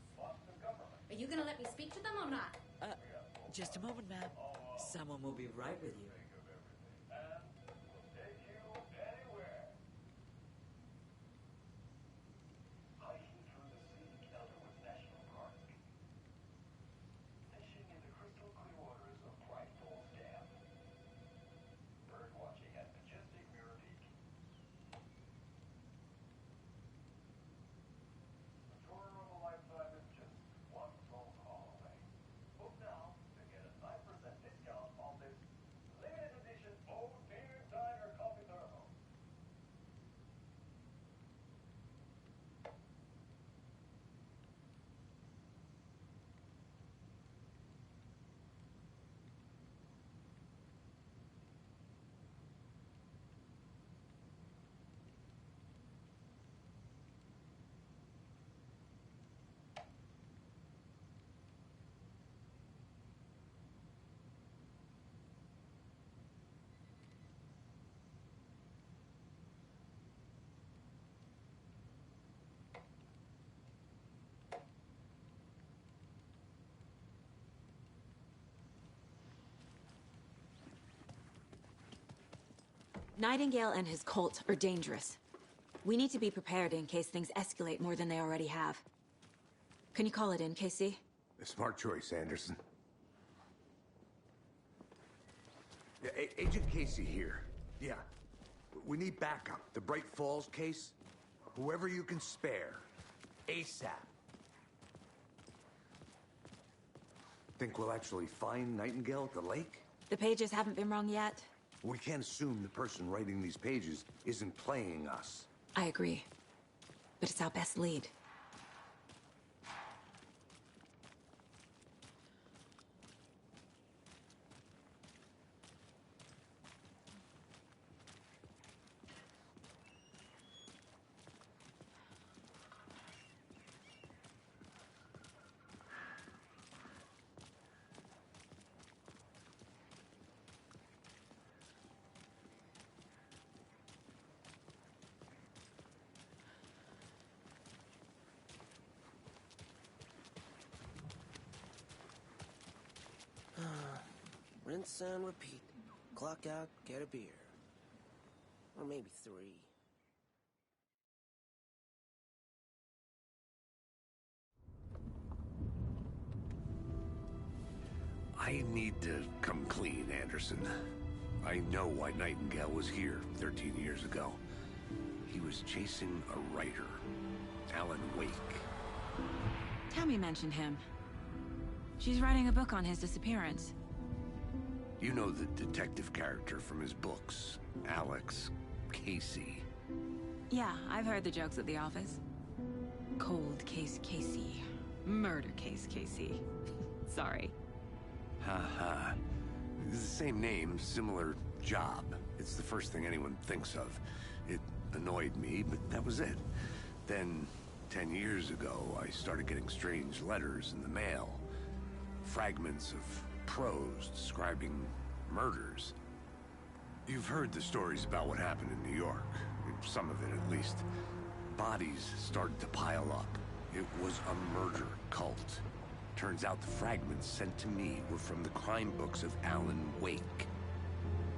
Are you gonna let me speak to them or not? Just a moment, ma'am. Someone will be right with you. Nightingale and his cult are dangerous. We need to be prepared in case things escalate more than they already have. Can you call it in, Casey? A smart choice, Anderson. Yeah, Agent Casey here. Yeah. We need backup. The Bright Falls case? Whoever you can spare. ASAP. Think we'll actually find Nightingale at the lake? The pages haven't been wrong yet. We can't assume the person writing these pages isn't playing us. I agree. But it's our best lead. Rinse and repeat. Clock out, get a beer. Or maybe 3. I need to come clean, Anderson. I know why Nightingale was here 13 years ago. He was chasing a writer, Alan Wake. Tammy mentioned him. She's writing a book on his disappearance. You know the detective character from his books, Alex Casey. Yeah, I've heard the jokes at the office. Cold case Casey. Murder case Casey. Sorry. Ha. It's the same name, similar job. It's the first thing anyone thinks of. It annoyed me, but that was it. Then, 10 years ago, I started getting strange letters in the mail. Fragments of prose describing murders. You've heard the stories about what happened in New York. Some of it, at least. Bodies started to pile up. It was a murder cult. Turns out the fragments sent to me were from the crime books of Alan Wake.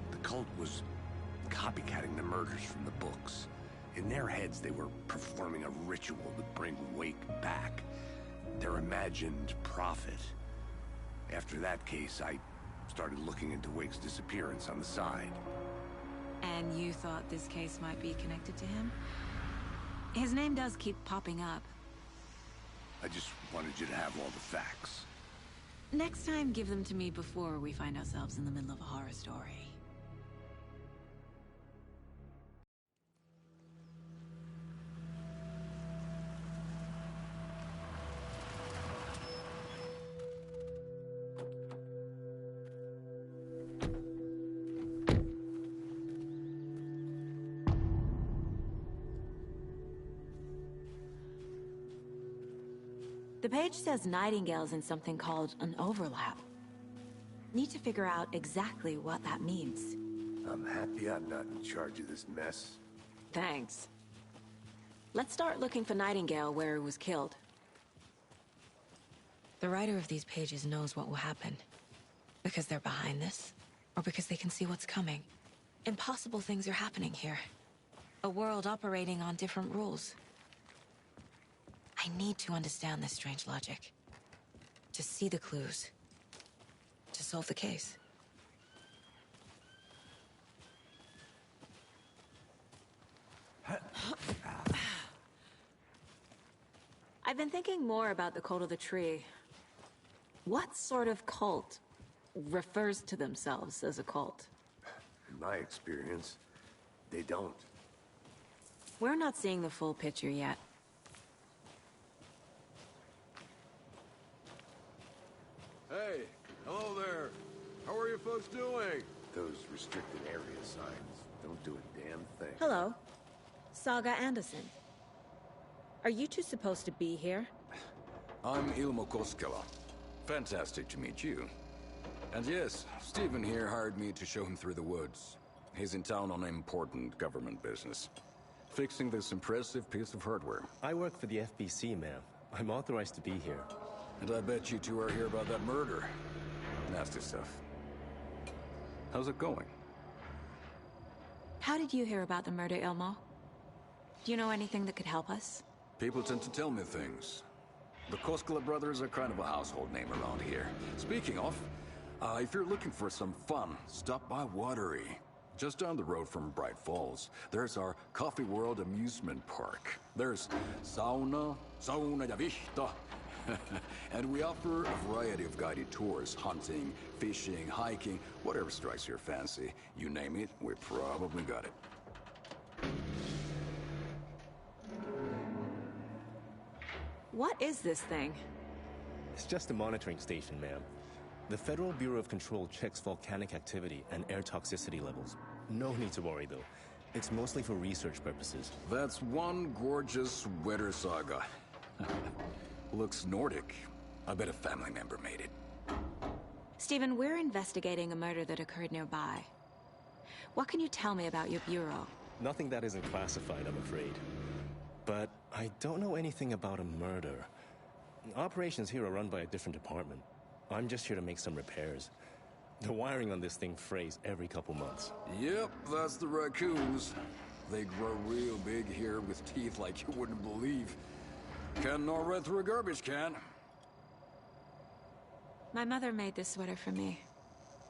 The cult was copycatting the murders from the books. In their heads, they were performing a ritual to bring Wake back. Their imagined prophet. After that case, I started looking into Wake's disappearance on the side. And you thought this case might be connected to him? His name does keep popping up. I just wanted you to have all the facts. Next time, give them to me before we find ourselves in the middle of a horror story. The page says Nightingale's in something called an overlap. Need to figure out exactly what that means. I'm happy I'm not in charge of this mess. Thanks. Let's start looking for Nightingale where he was killed. The writer of these pages knows what will happen. Because they're behind this, or because they can see what's coming. Impossible things are happening here. A world operating on different rules. I need to understand this strange logic. To see the clues. To solve the case. I've been thinking more about the cult of the tree. What sort of cult refers to themselves as a cult? In my experience, they don't. We're not seeing the full picture yet. Hey, hello there. How are you folks doing? Those restricted area signs don't do a damn thing. Hello. Saga Anderson. Are you two supposed to be here? I'm Ilmo Koskela. Fantastic to meet you. And yes, Stephen here hired me to show him through the woods. He's in town on important government business. Fixing this impressive piece of hardware. I work for the FBC, ma'am. I'm authorized to be here. And I bet you two are here about that murder. Nasty stuff. How's it going? How did you hear about the murder, Ilmo? Do you know anything that could help us? People tend to tell me things. The Koskela brothers are kind of a household name around here. Speaking of, if you're looking for some fun, stop by Watery. Just down the road from Bright Falls, there's our Coffee World amusement park. There's sauna ja vihta. And we offer a variety of guided tours, hunting, fishing, hiking, whatever strikes your fancy. You name it, we probably got it. What is this thing? It's just a monitoring station, ma'am. The Federal Bureau of Control checks volcanic activity and air toxicity levels. No need to worry, though. It's mostly for research purposes. That's one gorgeous weather saga. Looks Nordic. I bet a family member made it. Stephen, we're investigating a murder that occurred nearby. What can you tell me about your bureau? Nothing that isn't classified, I'm afraid. But I don't know anything about a murder. Operations here are run by a different department. I'm just here to make some repairs. The wiring on this thing frays every couple months. Yep, that's the raccoons. They grow real big here with teeth like you wouldn't believe. Can't gnaw right through a garbage can. My mother made this sweater for me.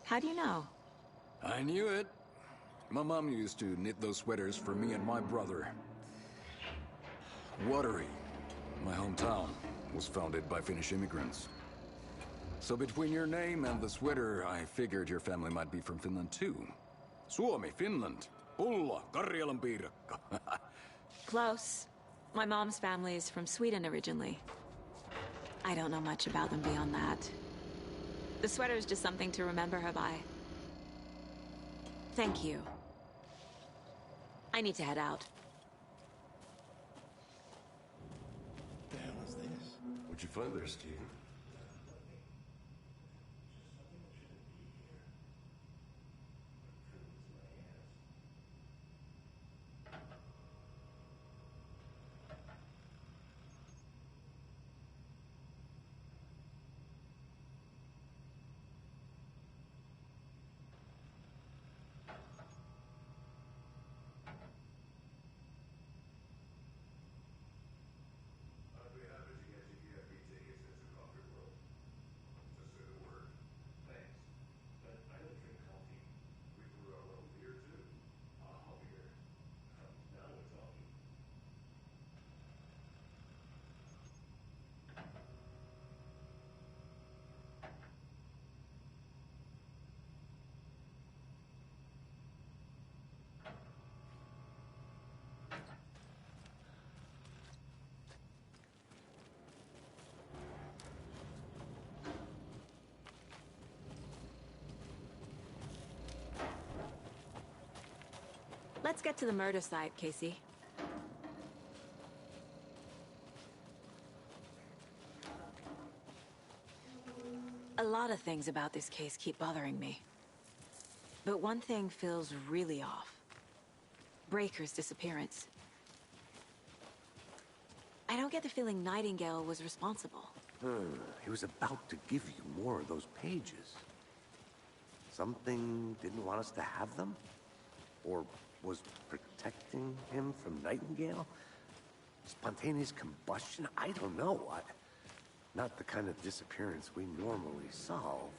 How do you know? I knew it. My mom used to knit those sweaters for me and my brother. Watery, my hometown, was founded by Finnish immigrants. So between your name and the sweater, I figured your family might be from Finland too. Suomi, Finland. Pulla, Karjalan piirakka. Close. My mom's family is from Sweden originally. I don't know much about them beyond that. The sweater is just something to remember her by. Thank you. I need to head out. What the hell is this? What'd you find there, Steve? Let's get to the murder site, Casey. A lot of things about this case keep bothering me. But one thing feels really off. Breaker's disappearance. I don't get the feeling Nightingale was responsible. He was about to give you more of those pages. Something didn't want us to have them? Or was protecting him from Nightingale? Spontaneous combustion? I don't know. Not the kind of disappearance we normally solve.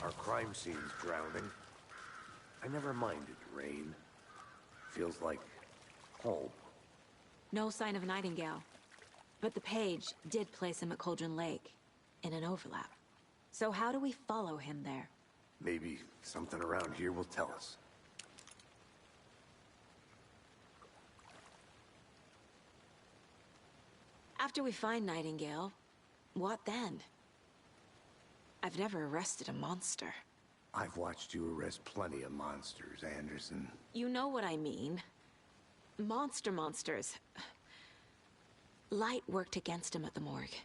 Our crime scene's drowning. I never minded rain. Feels like home. No sign of Nightingale. But the page did place him at Cauldron Lake, in an overlap. So how do we follow him there? Maybe something around here will tell us. After we find Nightingale, what then? I've never arrested a monster. I've watched you arrest plenty of monsters, Anderson. You know what I mean. Monsters. Light worked against him at the morgue.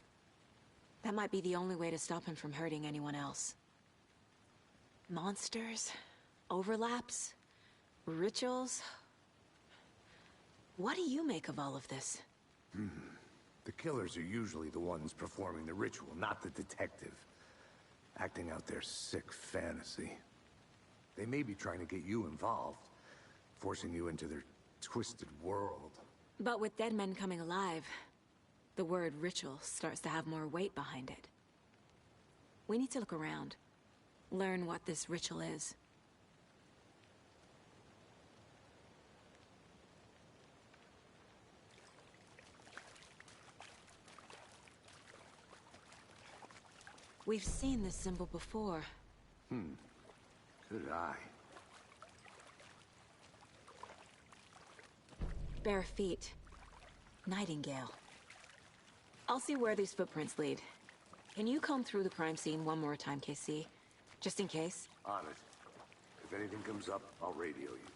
That might be the only way to stop him from hurting anyone else. Monsters? Overlaps? Rituals? What do you make of all of this? The killers are usually the ones performing the ritual, not the detective. Acting out their sick fantasy. They may be trying to get you involved, forcing you into their twisted world. But with dead men coming alive, the word ritual starts to have more weight behind it. We need to look around, learn what this ritual is. We've seen this symbol before. Good eye. Bare feet. Nightingale. I'll see where these footprints lead. Can you comb through the crime scene one more time, KC? Just in case? On it. If anything comes up, I'll radio you.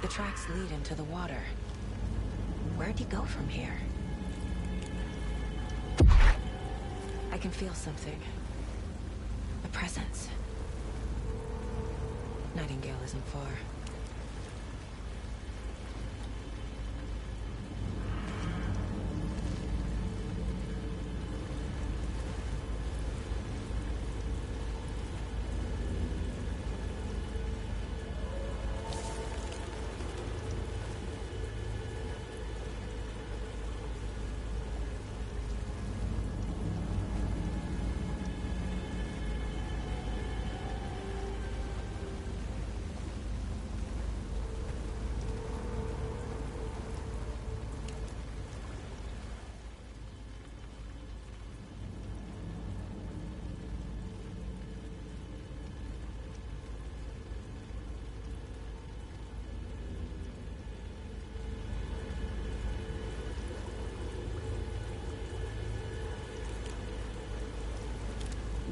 The tracks lead into the water. Where'd he go from here? I can feel something. A presence. Nightingale isn't far.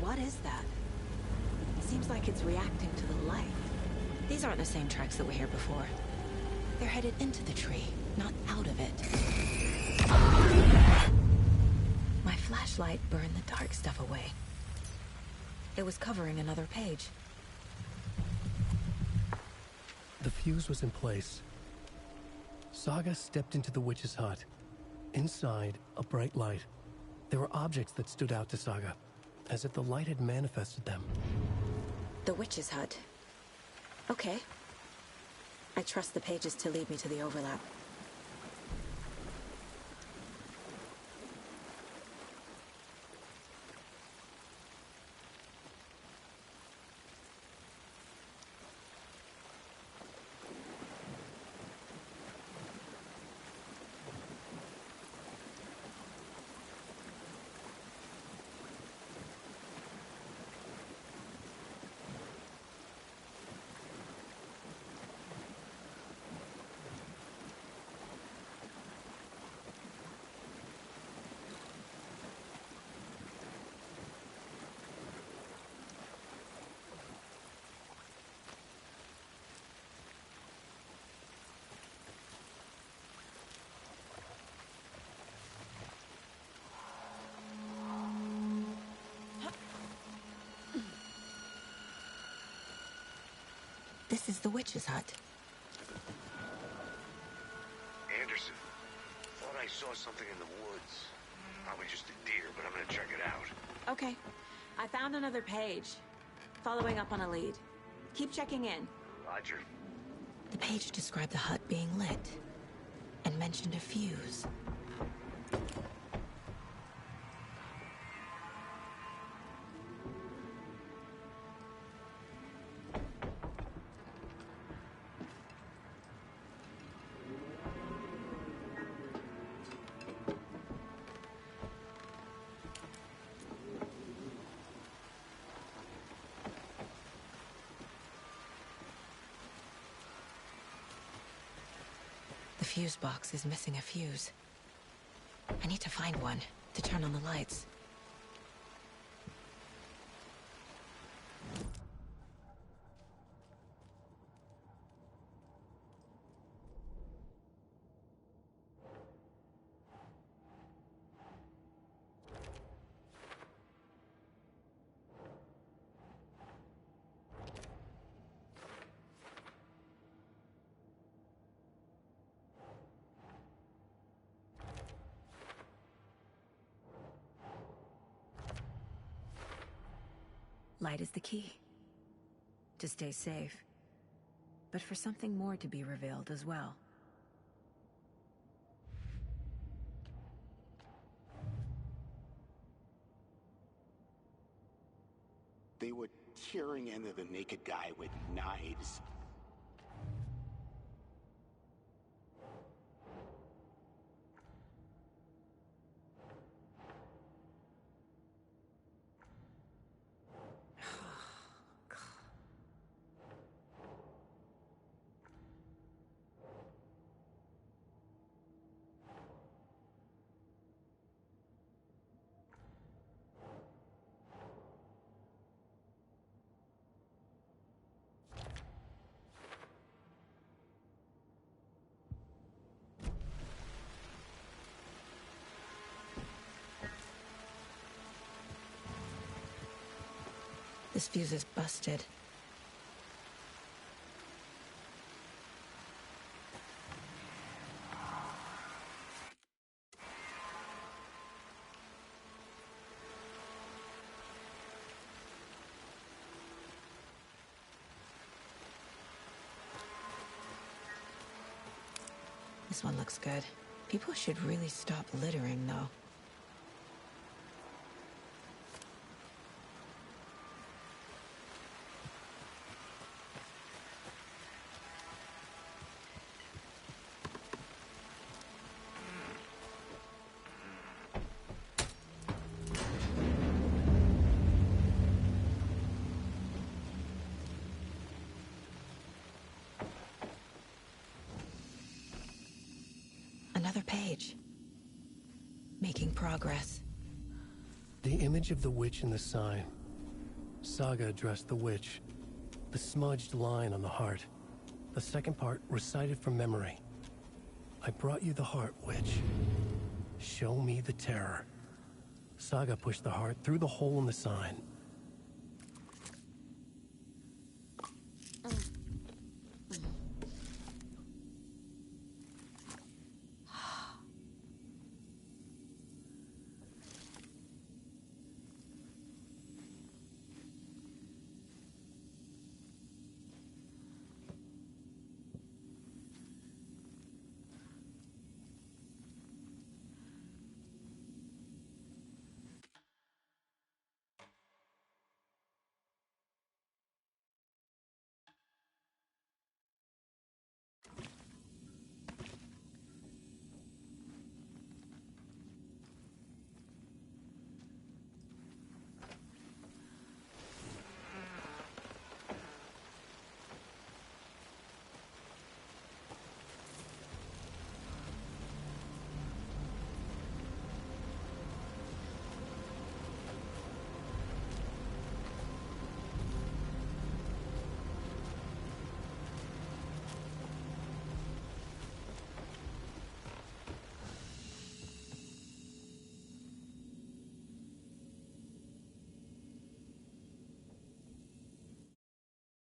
What is that? Seems like it's reacting to the light. These aren't the same tracks that were here before. They're headed into the tree, not out of it. My flashlight burned the dark stuff away. It was covering another page. The fuse was in place. Saga stepped into the witch's hut. Inside, a bright light. There were objects that stood out to Saga, as if the light had manifested them. The witch's hut. Okay. I trust the pages to lead me to the overlap. This is the witch's hut. Anderson, thought I saw something in the woods. Probably just a deer, but I'm gonna check it out. Okay. I found another page. Following up on a lead. Keep checking in. Roger. The page described the hut being lit and mentioned a fuse. The fuse box is missing a fuse. I need to find one to turn on the lights. Light is the key. To stay safe. But for something more to be revealed as well. They were tearing into the naked guy with knives. This fuse is busted. This one looks good. People should really stop littering, though. Another page. Making progress. The image of the witch in the sign. Saga addressed the witch. The smudged line on the heart. The second part recited from memory. I brought you the heart, witch. Show me the terror. Saga pushed the heart through the hole in the sign.